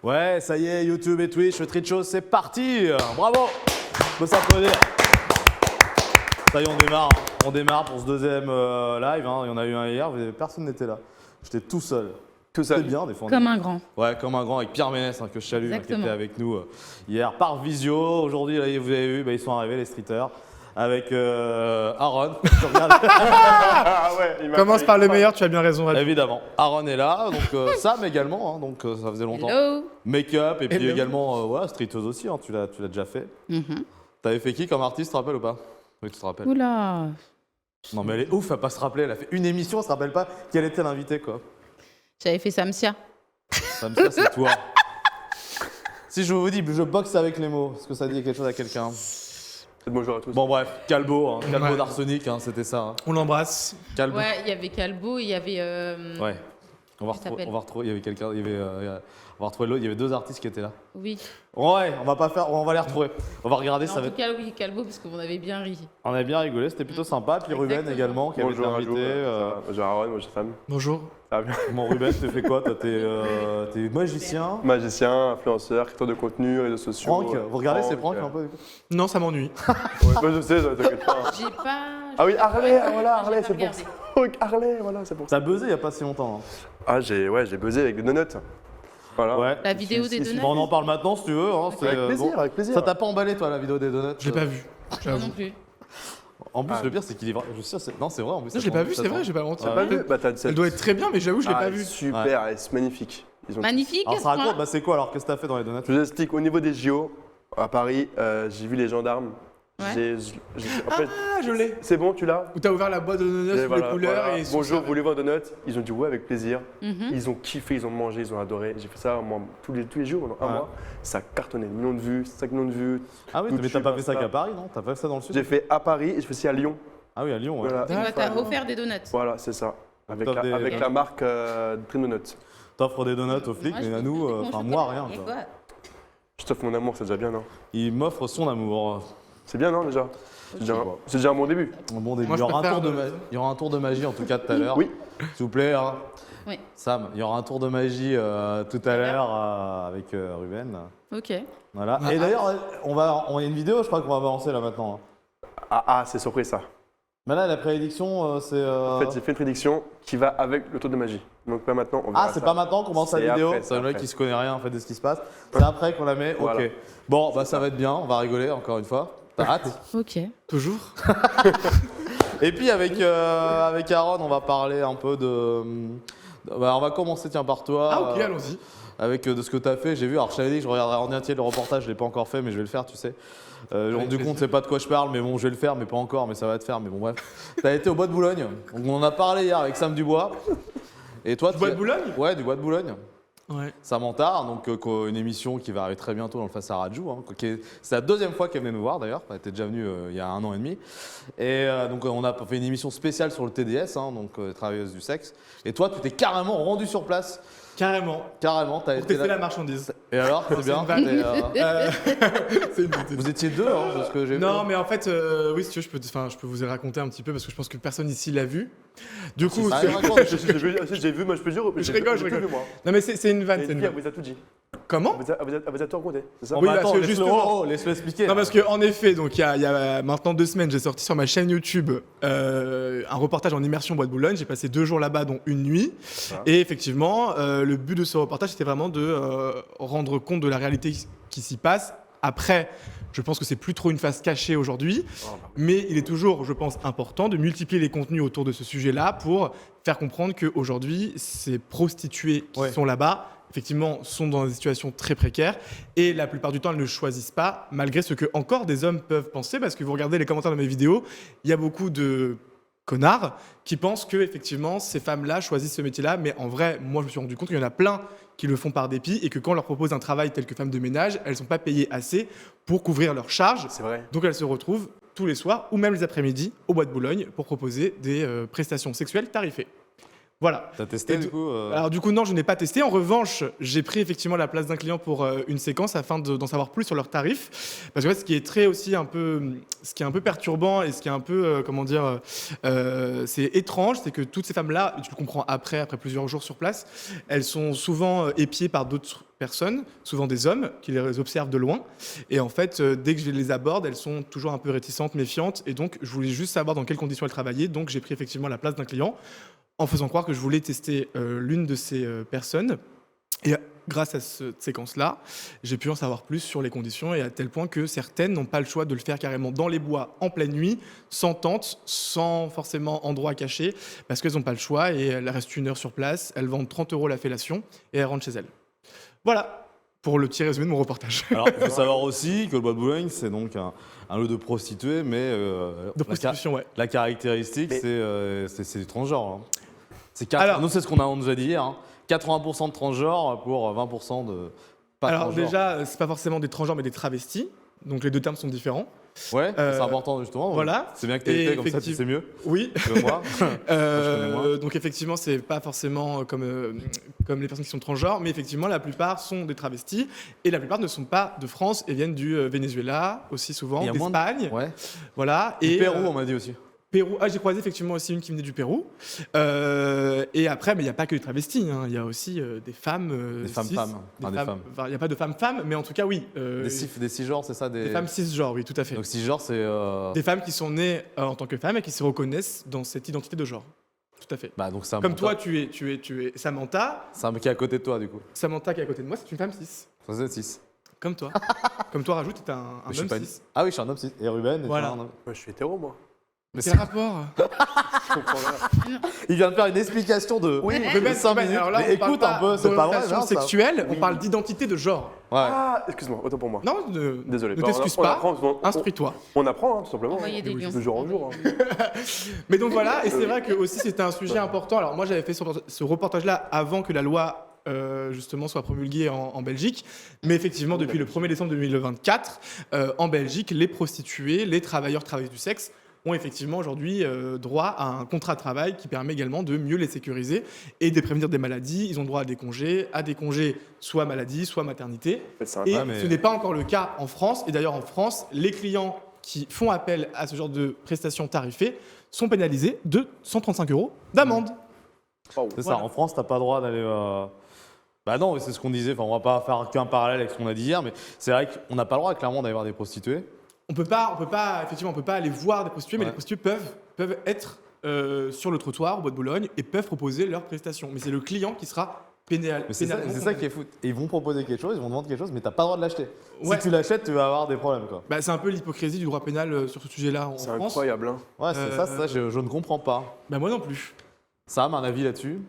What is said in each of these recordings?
Ouais, ça y est, YouTube et Twitch, le Street Show, c'est parti. Bravo. Faut s'applaudir. Ça y est, on démarre. On démarre pour ce deuxième live. Hein. Il y en a eu un hier, mais personne n'était là. J'étais tout seul. Tout seul. C'était bien, des fois. Comme un grand. Ouais, comme un grand, avec Pierre Ménès, hein, que je salue, hein, qui Exactement. était avec nous hier par visio. Aujourd'hui, là, vous avez vu, ils sont arrivés, les streeters, avec Aaron. Ah ouais, il m'a Commence fait- par le meilleur, tu as bien raison. Évidemment, Aaron est là, donc Sam également, hein, donc ça faisait longtemps. Hello. Make-up, et puis Hello. également, ouais, streeteuse aussi, hein, tu l'as déjà fait. T'avais fait qui comme artiste, tu te rappelles ou pas? Oui, tu te rappelles. Oula. Non, mais elle est ouf, elle va pas se rappeler, elle a fait une émission, elle se rappelle pas quel était l'invité, quoi. J'avais fait Samsia. Sam, ça, c'est toi. Si je vous dis, je boxe avec les mots, est-ce que ça dit quelque chose à quelqu'un? Bonjour à tous. Bon, bref, Calbo, hein, Calbo Ouais. d'Arsenic, hein, c'était ça. Hein. On l'embrasse. Calbo. Ouais, il y avait Calbo, il y avait. Ouais. On va, Comment il s'appelle on va retrouver, il y avait quelqu'un, on va retrouver l'autre, il y avait deux artistes qui étaient là. Oui. Ouais, on va les retrouver. On va regarder, En ça va tout être... cas, oui, Calbo, parce qu'on avait bien ri. On avait bien rigolé, c'était plutôt sympa. Puis Ruben Exactement. également, qui avait été Bonjour à invité. Bonjour Aaron, bonjour Sam. Bonjour. Ça va bien. Mon Ruben, tu fais quoi? Toi, t'es magicien. Magicien, influenceur, créateur de contenu, réseaux sociaux. Prank, vous regardez ces pranks un ouais. peu? Non, ça m'ennuie. Ouais, moi je sais, t'inquiète pas. hein. J'ai pas. Ah oui, Harley, voilà, J'ai Harley, pas c'est pour regardé. ça. Oh, Harley, voilà, c'est pour ça. Ça a buzzé il y a pas si longtemps. Hein. Ah, j'ai buzzé avec des donuts. Voilà. Ouais. La vidéo des donuts. Bon, on en parle maintenant si tu veux. Hein, c'est, Avec plaisir, bon. avec plaisir. Ça t'a pas emballé toi la vidéo des donuts? Je l'ai pas vu. Moi J'avoue. non plus. En plus, Ah. le pire, c'est qu'il est vrai. Je suis sûr, non, c'est vrai. En plus, Non, je l'ai pas vu, c'est vrai, j'ai pas menti. Ouais. T'as pas vu? Bah, Elle doit être très bien, mais j'avoue, je l'ai pas vu. Super, c'est magnifique. Ils ont Magnifique. Alors, à ce ça raconte, point. bah, c'est quoi alors? Qu'est-ce que t'as fait dans les donuts? Je vous explique, au niveau des JO, à Paris, j'ai vu les gendarmes. Ouais. En fait, Ah, je l'ai. c'est bon, tu l'as? Où t'as ouvert la boîte de donuts Et sous voilà, les couleurs voilà. et Bonjour, vous voulez voir donut? Ils ont dit ouais, avec plaisir. Mhm. Ils ont kiffé, ils ont mangé, ils ont adoré. J'ai fait ça moi, tous les jours pendant un Ouais. mois. Ça a cartonné, millions de vues, 5 millions de vues. Ah oui, Tout mais t'as de pas suite, fait ça Insta. qu'à Paris, non? T'as pas fait ça dans le sud? J'ai fait à Paris et je fais aussi à Lyon. Ah oui, à Lyon, ouais. Voilà, Et bah, t'as offert des donuts. voilà c'est ça. Avec, T'offres des- avec la marque Dream Donuts. T'offres des donuts aux flics, Moi, mais je à fais nous, des enfin bons moi, chocolats. rien. Et quoi. quoi Je t'offre mon amour, c'est déjà bien, non? Il m'offre son amour. C'est bien, non, déjà? C'est déjà, sais pas. c'est déjà un bon début. Un bon début. Moi, Il je y aura un préfère tour de de- il y aura un tour de magie en tout cas tout à l'heure. Oui. S'il vous plaît. Hein. Oui. Sam, il y aura un tour de magie tout à l'heure avec Ruben. Ok. Voilà. Ah, Et d'ailleurs, on a une vidéo, je crois qu'on va balancer là maintenant. Hein. Ah, c'est surprise ça. Mais là, la prédiction, c'est. En fait, j'ai fait une prédiction qui va avec le tour de magie. Donc pas maintenant, on verra Ah, c'est ça. pas maintenant qu'on commence la C'est vidéo. après, C'est un mec après. qui se connaît rien en fait de ce qui se passe. C'est après qu'on la met. Ok. Voilà. Bon, bah ça va être bien. On va rigoler encore une fois. T'as hâte? Ok. Toujours. Et puis avec Aaron, on va parler un peu bah, on va commencer tiens par toi. Ah, ok, allons-y. Avec de ce que tu as fait. J'ai vu, alors je t'avais dit que je regarderais en entier le reportage, je ne l'ai pas encore fait, mais je vais le faire, tu sais. Du coup, on ne sait pas de quoi je parle, mais bon, je vais le faire, mais pas encore, mais ça va te faire. Mais bon, bref. Tu as été au Bois de Boulogne. Donc, on en a parlé hier avec Sam Dubois. Et toi, Du Bois de Boulogne? Ouais, du Bois de Boulogne. Ouais. Samantha, donc une émission qui va arriver très bientôt dans le Face à Rajou. Hein, c'est la deuxième fois qu'elle venait nous voir d'ailleurs. Elle était déjà venue il y a 1 an et demi. Et donc on a fait une émission spéciale sur le TDS, hein, donc travailleuse du sexe. Et toi, tu t'es carrément rendu sur place. Carrément. Carrément, t'as Pour été tester là. la marchandise. Et alors, c'est bien. une vanne. C'est une Vous étiez deux, hein, c'est ce que j'ai vu. Non, mais en fait, oui, si tu veux, je peux vous raconter un petit peu parce que je pense que personne ici l'a vu. Du coup, Ça c'est- raconte. J'ai vu, moi je peux dire. Je rigole, je j'ai tout rigole. vu, moi. non mais c'est une vanne. Et c'est une Pierre vanne. vous a tout dit. Comment? Elle vous a tout raconté, c'est ça? Bon, Oui, bah, parce attends, que laisse-le justement- laisse-le expliquer. Non, parce que en effet, donc il y a maintenant 2 semaines, j'ai sorti sur ma chaîne YouTube un reportage en immersion Bois de Boulogne. J'ai passé 2 jours là-bas, dont une nuit. Ah. Et effectivement, le but de ce reportage, c'était vraiment de rendre compte de la réalité qui s'y passe. Après, je pense que c'est plus trop une face cachée aujourd'hui, mais il est toujours, je pense, important de multiplier les contenus autour de ce sujet-là pour faire comprendre qu'aujourd'hui, ces prostituées qui Ouais. sont là-bas, effectivement, sont dans des situations très précaires et la plupart du temps, elles ne choisissent pas, malgré ce que encore des hommes peuvent penser, parce que vous regardez les commentaires de mes vidéos, il y a beaucoup de connards qui pensent que effectivement ces femmes-là choisissent ce métier-là, mais en vrai, moi je me suis rendu compte qu'il y en a plein qui le font par dépit et que quand on leur propose un travail tel que femme de ménage, elles ne sont pas payées assez pour couvrir leurs charges. C'est vrai. Donc elles se retrouvent tous les soirs ou même les après-midi au Bois de Boulogne pour proposer des prestations sexuelles tarifées. Voilà. T'as testé Et du coup Alors du coup non, je n'ai pas testé. En revanche, j'ai pris effectivement la place d'un client pour une séquence afin d'en savoir plus sur leurs tarifs. Parce que ce qui est ce qui est un peu perturbant et ce qui est un peu c'est étrange, c'est que toutes ces femmes-là, et tu le comprends après plusieurs jours sur place, elles sont souvent épiées par d'autres personnes, souvent des hommes qui les observent de loin. Et en fait, dès que je les aborde, elles sont toujours un peu réticentes, méfiantes. Et donc, je voulais juste savoir dans quelles conditions elles travaillaient. Donc, j'ai pris effectivement la place d'un client en faisant croire que je voulais tester l'une de ces personnes. Et grâce à cette séquence-là, j'ai pu en savoir plus sur les conditions et à tel point que certaines n'ont pas le choix de le faire carrément dans les bois en pleine nuit, sans tente, sans forcément endroit caché, parce qu'elles n'ont pas le choix et elles restent 1 heure sur place, elles vendent 30 € la fellation et elles rentrent chez elles. Voilà pour le petit résumé de mon reportage. Alors, il faut savoir aussi que le Bois de Boulogne, c'est donc un lieu de prostituées, mais De prostitution, ouais. la caractéristique, Mais- c'est du transgenre. Hein. Alors- Nous, c'est ce qu'on a déjà dit hier. Hein. 80% de transgenres pour 20% de pas Alors transgenres. déjà, c'est pas forcément des transgenres, mais des travestis. Donc les deux termes sont différents. Ouais, c'est euh, important justement. voilà. C'est bien que tu aies Et été comme ça, tu sais mieux Oui. que moi. je connais moins. Donc effectivement, c'est pas forcément comme les personnes qui sont transgenres, mais effectivement, la plupart sont des travestis et la plupart ne sont pas de France et viennent du Venezuela aussi souvent, Il y a moins de- d'Espagne. Ouais. Voilà. Et Et Pérou, on m'a dit aussi. Pérou. Ah, j'ai croisé effectivement aussi une qui venait du Pérou. Et après, mais il n'y a pas que les travestis. Hein. Il y a aussi des femmes. Des femmes cis, femmes. Enfin, des femmes. Enfin, il n'y a pas de femmes-femmes, mais en tout cas, oui. Des cisgenres, c'est ça Des femmes cisgenres, oui, tout à fait. Donc cisgenres, c'est. Des femmes qui sont nées en tant que femmes et qui se reconnaissent dans cette identité de genre. Tout à fait. Bah, donc c'est un Comme toi, tu es Samantha. C'est un mec qui est à côté de toi, du coup. Samantha qui est à côté de moi, c'est une femme cis. Ça, c'est 6. Comme toi. Comme toi, rajoute, t'es un Je suis homme pas cis. Ah oui, je suis un homme cis. Et Ruben, est Voilà. un homme. Moi, je suis hétéro, moi. Mais Quel rapport Je comprends rien. Il vient de faire une explication de. Oui, de Ruben, 5 minutes. alors là, Mais on parle écoute un peu, c'est pas vrai. d'orientation non, ça- sexuelle, on parle d'identité de genre. Ouais. Ah, excuse-moi, autant pour moi. Non, Désolé. ne Bah, t'excuse on pas, apprend, instruis-toi. on apprend, hein, tout simplement. Envoyer des lions. De jour en jour. hein. Mais donc voilà, et c'est vrai que aussi c'était un sujet important. Alors moi j'avais fait ce reportage-là avant que la loi justement soit promulguée en Belgique, mais effectivement depuis le 1er décembre 2024, en Belgique, les prostituées, les travailleuses du sexe ont effectivement aujourd'hui droit à un contrat de travail qui permet également de mieux les sécuriser et de prévenir des maladies. Ils ont droit à des congés soit maladie, soit maternité. En fait, c'est un- Et Ouais, mais- ce n'est pas encore le cas en France. Et d'ailleurs, en France, les clients qui font appel à ce genre de prestations tarifées sont pénalisés de 135 € d'amende. Waouh. C'est Voilà. ça, en France, t'as pas le droit d'aller. Bah non, c'est ce qu'on disait. Enfin, on va pas faire qu'un parallèle avec ce qu'on a dit hier, mais c'est vrai qu'on n'a pas le droit, clairement, d'aller voir des prostituées. On peut pas aller voir des prostituées, mais Ouais. les prostituées peuvent être sur le trottoir au Bois de Boulogne et peuvent proposer leurs prestations. Mais c'est le client qui sera Mais c'est ça, pénalement qui est fou. Et ils vont proposer quelque chose, ils vont demander quelque chose, mais t'as pas le droit de l'acheter. Ouais. Si tu l'achètes, tu vas avoir des problèmes, quoi. Bah, c'est un peu l'hypocrisie du droit pénal sur ce sujet-là en C'est France. incroyable. Hein. Ouais, c'est ça, je ne comprends pas. Bah, moi non plus. Sam, un avis là-dessus?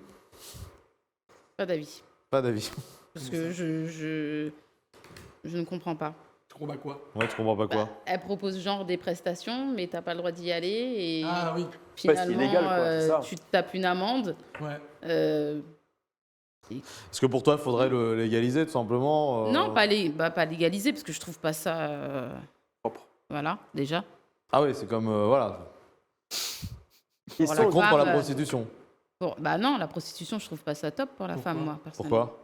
Pas d'avis. Pas d'avis. Parce que je ne comprends pas. Tu comprends quoi? Ouais, tu comprends pas quoi? Bah, elle propose genre des prestations, mais t'as pas le droit d'y aller. Et Ah oui. c'est finalement, illégal, quoi, c'est ça. tu te tapes une amende. Ouais. Parce que pour toi, il faudrait le légaliser, tout simplement. Non, pas légaliser, parce que je trouve pas ça. Propre. Voilà, déjà. Ah oui, c'est comme. Voilà. Ils Voilà. C'est sont contre la grave. prostitution. Bah non, la prostitution, je trouve pas ça top pour la Pourquoi femme, moi, personnellement. Pourquoi?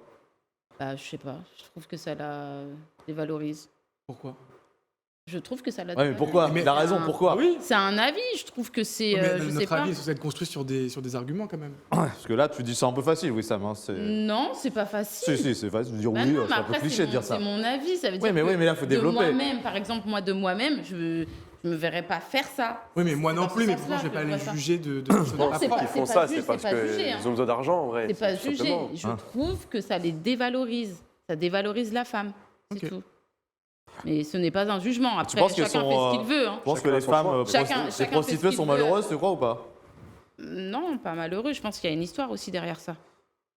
Bah, je sais pas. Je trouve que ça la dévalorise. Pourquoi? Je trouve que ça la Ouais, mais dévalorise. pourquoi? Mais- Il a raison, pourquoi? Oui. C'est un avis, je trouve que c'est. Mais je sais notre pas. avis est censé être construit sur des arguments quand même. Parce que là, tu dis c'est un peu facile, oui, Sam. Hein, c'est... Non, c'est pas facile. Si, c'est facile de dire Bah oui, non, mais c'est un peu après, cliché de dire ça. C'est mon avis, ça veut Oui, dire mais que oui, mais là, faut de développer. moi-même, par exemple, moi de moi-même, je me verrais pas faire ça. Oui, mais moi non dans plus, ce mais pourquoi je vais sens-là, pas je aller vois ça. juger de choses Non, pas c'est propres. Ils pas- font c'est ça, pas c'est juste, parce c'est pas jugé, qu'ils hein. ont besoin d'argent, en vrai. C'est pas tout jugé. simplement. Je Hein. trouve que ça les dévalorise. Ça dévalorise la femme. C'est Ok. tout. Mais ce n'est pas un jugement. Après, penses qu'elles chacun sont, fait ce qu'il veut. Hein. Je pense que Chacun les son femmes, choix. les Chacun fait prostituées ce sont qu'il veut. malheureuses, tu crois ou pas? Non, pas malheureux. Je pense qu'il y a une histoire aussi derrière ça.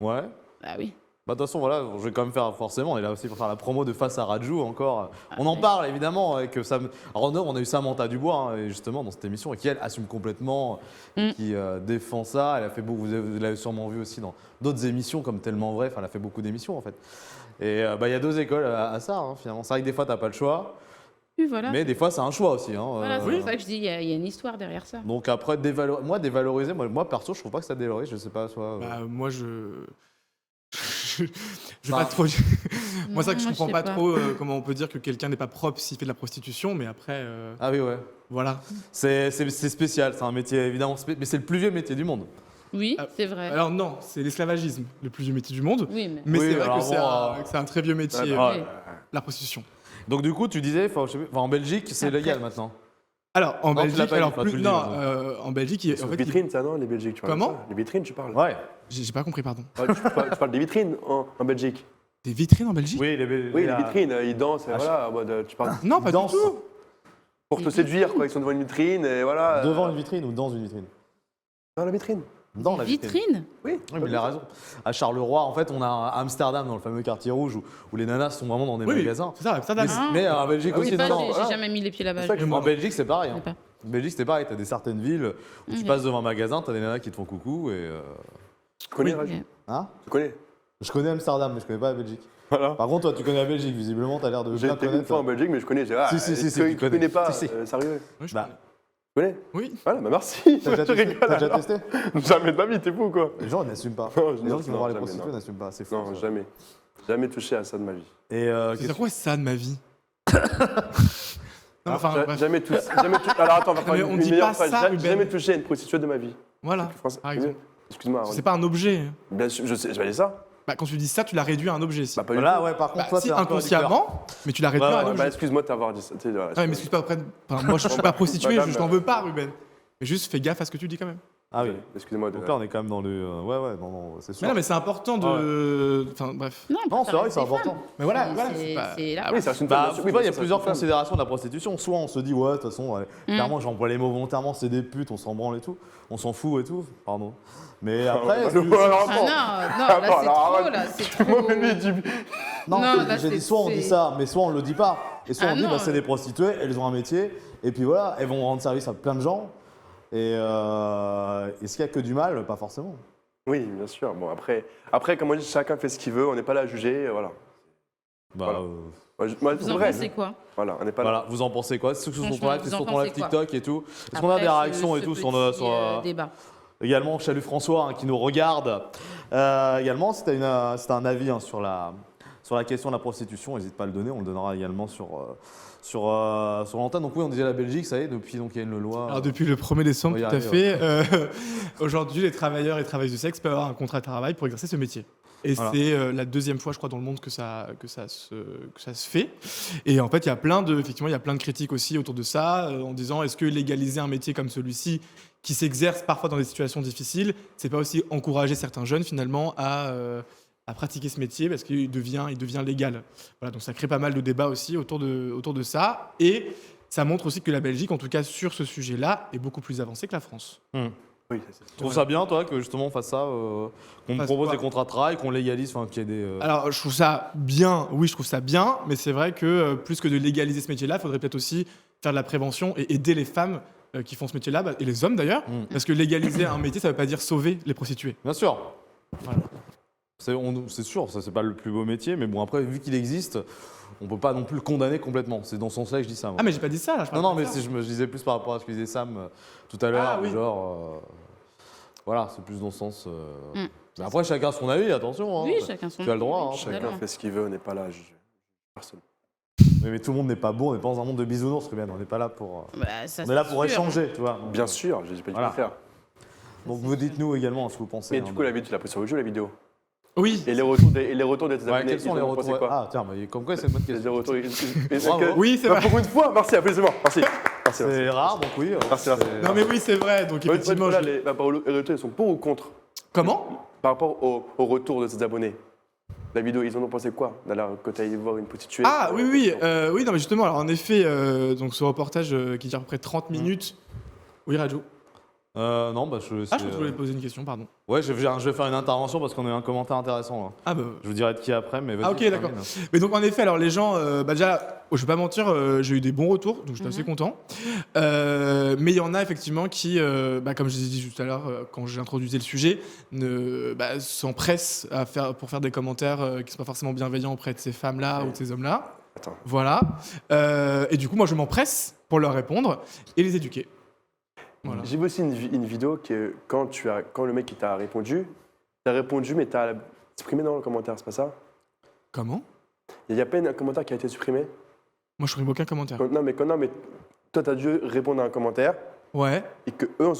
Ouais. Ah oui. Bah, de toute façon, voilà, je vais quand même faire, forcément, on est là aussi pour faire la promo de Face à Rajou encore. Ah, On en ouais. parle évidemment avec Sam. Alors, on a eu Samantha Dubois, hein, et justement, dans cette émission, et qui elle assume complètement, qui défend ça. Elle a fait beaucoup, vous l'avez sûrement vu aussi dans d'autres émissions comme Tellement Vrai. Enfin, elle a fait beaucoup d'émissions en fait. Et bah, il y a deux écoles à ça, hein, finalement. C'est vrai que des fois, t'as pas le choix. Oui, voilà. Mais des fois, c'est un choix aussi. Hein, Voilà, c'est pour ça que je dis, il y a une histoire derrière ça. Donc après, dévaloriser, moi perso, je trouve pas que ça dévalorise, je sais pas, soit... Bah, moi, je vais Enfin, pas trop. Moi, c'est vrai que je Non, comprends sais pas trop comment on peut dire que quelqu'un n'est pas propre s'il fait de la prostitution, mais après, Ah oui, ouais. voilà. C'est spécial, c'est un métier évidemment, mais c'est le plus vieux métier du monde. Oui, Ah, c'est vrai. Alors non, c'est l'esclavagisme, le plus vieux métier du monde. Oui, mais. Mais Oui, c'est vrai alors que c'est bon, que c'est un très vieux métier, Ah, Oui. la prostitution. Donc du coup, tu disais, enfin, je sais plus, enfin, en Belgique, c'est Après. légal maintenant. Alors en Non, tu l'as Belgique, pas alors dit, enfin, plus tu le non, dis, en Belgique, C'est en aux fait, vitrines, ça, non, les Belgiques, tu parles de Comment ça. Les vitrines, tu parles. Ouais. j'ai pas compris, pardon. Ouais, tu parles des vitrines en Belgique. Des vitrines en Belgique? Oui, Oui, les vitrines, ils dansent, et Ah, voilà, en mode, tu parles Non, pas Danse. du tout. pour te séduire, quoi. Ils sont devant une vitrine, et voilà. Devant une vitrine ou dans une vitrine? Dans la vitrine. Dans la vitrine. Oui, Oui, mais il a raison. À Charleroi, en fait, on a à Amsterdam, dans le fameux quartier rouge, où les nanas sont vraiment dans des Oui, magasins. c'est ça, Amsterdam. Mais en Belgique Ah oui, aussi, Je sais pas, non, non. j'ai voilà. jamais mis les pieds là-bas. C'est ça que je- je En Belgique, c'est pareil. je Hein. sais pas. En Belgique, c'est pareil. T'as des certaines villes où tu Ok. passes devant un magasin, t'as des nanas qui te font coucou et. Tu connais, Oui. Raju Ok. Hein? Tu connais. Je connais Amsterdam, mais je connais pas la Belgique. Voilà. Par contre, toi, tu connais la Belgique. Visiblement, t'as l'air de J'ai bien été une connaître. fois en Belgique, mais je connais. Ah, Si, si, si, est-ce que tu tu connais pas, Si, si. sérieux. Oui, je Bah, Tu connais Oui. Voilà, bah merci. T'as déjà Je testé? rigole. T'as déjà testé? Jamais de ma vie, t'es fou, quoi. Les gens, ils n'assument pas. Non, Les gens qui vont non, voir les jamais, prostituées non. n'assument pas. C'est fou. Non, ça. jamais. Jamais touché à ça de ma vie. Et C'est quoi ça de ma vie? Non, enfin, bref. Jamais touché. Alors attends, on va faire mais une on dit meilleure pas phrase. ça, Ruben. Jamais touché à une prostituée de ma vie. Voilà, Plus français, par c'est exemple. mieux. Excuse-moi. C'est pas un objet. Bien sûr, je sais, je vais aller ça. Bah, quand tu dis ça, tu l'as réduit à un objet. Si. Bah, pas du Voilà, tout. ouais, par contre, Bah, toi, si, t'es un peu réducteur. inconsciemment, mais tu l'as réduit Ouais, à un ouais, Bah, objet. excuse-moi de t'avoir dit ça. Tu sais, voilà, Non, mais m'excuse pas auprès de... Enfin, moi, je suis pas prostituée, Madame, je t'en veux pas, Ruben. Mais juste fais gaffe à ce que tu dis quand même. Ah oui. Excuse-moi. Donc là, on est quand même dans le. Ouais, ouais, non, non, c'est sûr. Mais non, mais c'est important de. Enfin, bref. Non, c'est vrai, c'est important. Mais voilà, C'est- voilà. c'est- c'est pas- c'est là. Oui, ça reste une Bah, femme. bien sûr. tu Oui, vois, il y bien a sûr, plusieurs ça reste une femme. considérations de la prostitution. Soit on se dit, ouais, de toute façon, clairement, j'emploie les mots volontairement, c'est des putes, on s'en branle et tout. On s'en fout et tout. Pardon. Mais après. bah, c'est- alors, Ah attends. non, non, là c'est alors, trop, arrête. là, c'est trop. Moi, mais du- Non, Non, là, j'ai dit c'est- soit on dit c'est- ça, mais soit on le dit pas. Et soit Ah on dit, non, bah, c'est des prostituées, elles ont un métier, et puis voilà, elles vont rendre service à plein de gens. Et est-ce qu'il y a que du mal? Pas forcément. Oui, bien sûr. Bon, après, comme on dit, chacun fait ce qu'il veut, on n'est pas là à juger, voilà. Bah, Voilà. Moi, Vous c'est en vrai. pensez quoi? Voilà, on n'est pas là. voilà, vous en pensez quoi? Sur Franchement, ton live, vous sur en ton live pensez quoi TikTok et tout. Est-ce qu'on a Après, des réactions ce et tout sur, petit, sur, débat. également, Chalut François hein, qui nous regarde. Également, c'était un avis hein, sur la question de la prostitution. N'hésite pas à le donner, on le donnera également sur l'antenne. Donc oui, on disait la Belgique, ça y est, depuis donc il y a une loi. Alors, depuis le 1er décembre, On va y tout à arriver, fait, aujourd'hui, les travailleurs et travailleuses du sexe peuvent avoir un contrat de travail pour exercer ce métier. Et Voilà. c'est la deuxième fois, je crois, dans le monde que ça se fait. Et en fait, effectivement, il y a plein de critiques aussi autour de ça, en disant est-ce que légaliser un métier comme celui-ci, qui s'exerce parfois dans des situations difficiles, c'est pas aussi encourager certains jeunes finalement à pratiquer ce métier parce qu'il devient légal. Voilà, donc ça crée pas mal de débats aussi autour de ça. Et ça montre aussi que la Belgique, en tout cas sur ce sujet-là, est beaucoup plus avancée que la France. Oui, c'est Tu trouves ça bien, toi, que justement on fasse ça, qu'on me Fasse propose quoi des contrats de travail, qu'on légalise, enfin qu'il y ait des. Alors, je trouve ça bien, oui, je trouve ça bien, mais c'est vrai que plus que de légaliser ce métier-là, il faudrait peut-être aussi faire de la prévention et aider les femmes qui font ce métier-là, et les hommes d'ailleurs, parce que légaliser un métier, ça ne veut pas dire sauver les prostituées. Bien sûr. Voilà. C'est sûr, ça c'est pas le plus beau métier, mais bon après vu qu'il existe, on peut pas non plus le condamner complètement. C'est dans ce sens-là que je dis ça. Moi. Ah, mais j'ai pas dit ça, là, je parle non, non, pas mais de ça. je disais plus par rapport à ce que disait Sam tout à l'heure, Ah, oui. genre, voilà, c'est plus dans ce sens. Mm. Mais après chacun son avis, attention. Hein. Oui, chacun son. Tu as le droit, hein. Je suis Chacun d'accord. fait ce qu'il veut, on n'est pas là à juger. Personne. Mais tout le monde n'est pas bon, on n'est pas dans un monde de bisounours, Ruben. On n'est pas là pour. Bah, ça, On est là c'est pour sûr. échanger, tu vois. Bien sûr, je n'ai pas dit Voilà. de le faire. Donc vous dites-nous également ce que vous pensez. Mais hein, du coup, la vidéo, tu l'as pris sur YouTube, la vidéo. Oui, Et les retours de tes Ouais, abonnés, quels sont ils les en ont pensé retours quoi Ah tiens, mais comme quoi c'est une bonne Les question. retours. Bravo. oui, c'est Bah, vrai. pour une fois, merci, applaudissements. Merci. Merci. C'est rare, donc oui. Merci. Non, mais oui, c'est vrai, donc effectivement... Là, je- les retours, ils sont pour ou contre Comment? par rapport au retour de tes abonnés. La vidéo, ils en ont pensé quoi d'ailleurs quand tu allé voir une prostituée Ah, oui, oui, non, mais justement, alors en effet, donc ce reportage qui dure à peu près 30 minutes... Oui, Raju. Non, bah je. Ah, je crois que je voulais poser une question, pardon. Ouais, je vais faire une intervention parce qu'on a eu un commentaire intéressant là. Ah, bah... Je vous dirai de qui après, mais vas-y. Ah, ok, d'accord. termine. Mais donc en effet, alors les gens, déjà, je vais pas mentir, j'ai eu des bons retours, donc j'étais assez content. Mais il y en a effectivement qui, comme je l'ai dit tout à l'heure quand j'ai introduisé le sujet, s'empressent pour faire des commentaires qui sont pas forcément bienveillants auprès de ces femmes-là ou de ces hommes-là. Attends. Voilà. Et du coup, moi, je m'empresse pour leur répondre et les éduquer. Voilà. J'ai vu aussi une vidéo que quand le mec qui t'a répondu, mais t'as supprimé dans le commentaire, c'est pas ça? Comment? Il y a pas un commentaire qui a été supprimé? Moi, je ferai aucun commentaire. Non, mais toi, t'as dû répondre à un commentaire Ouais. et que eux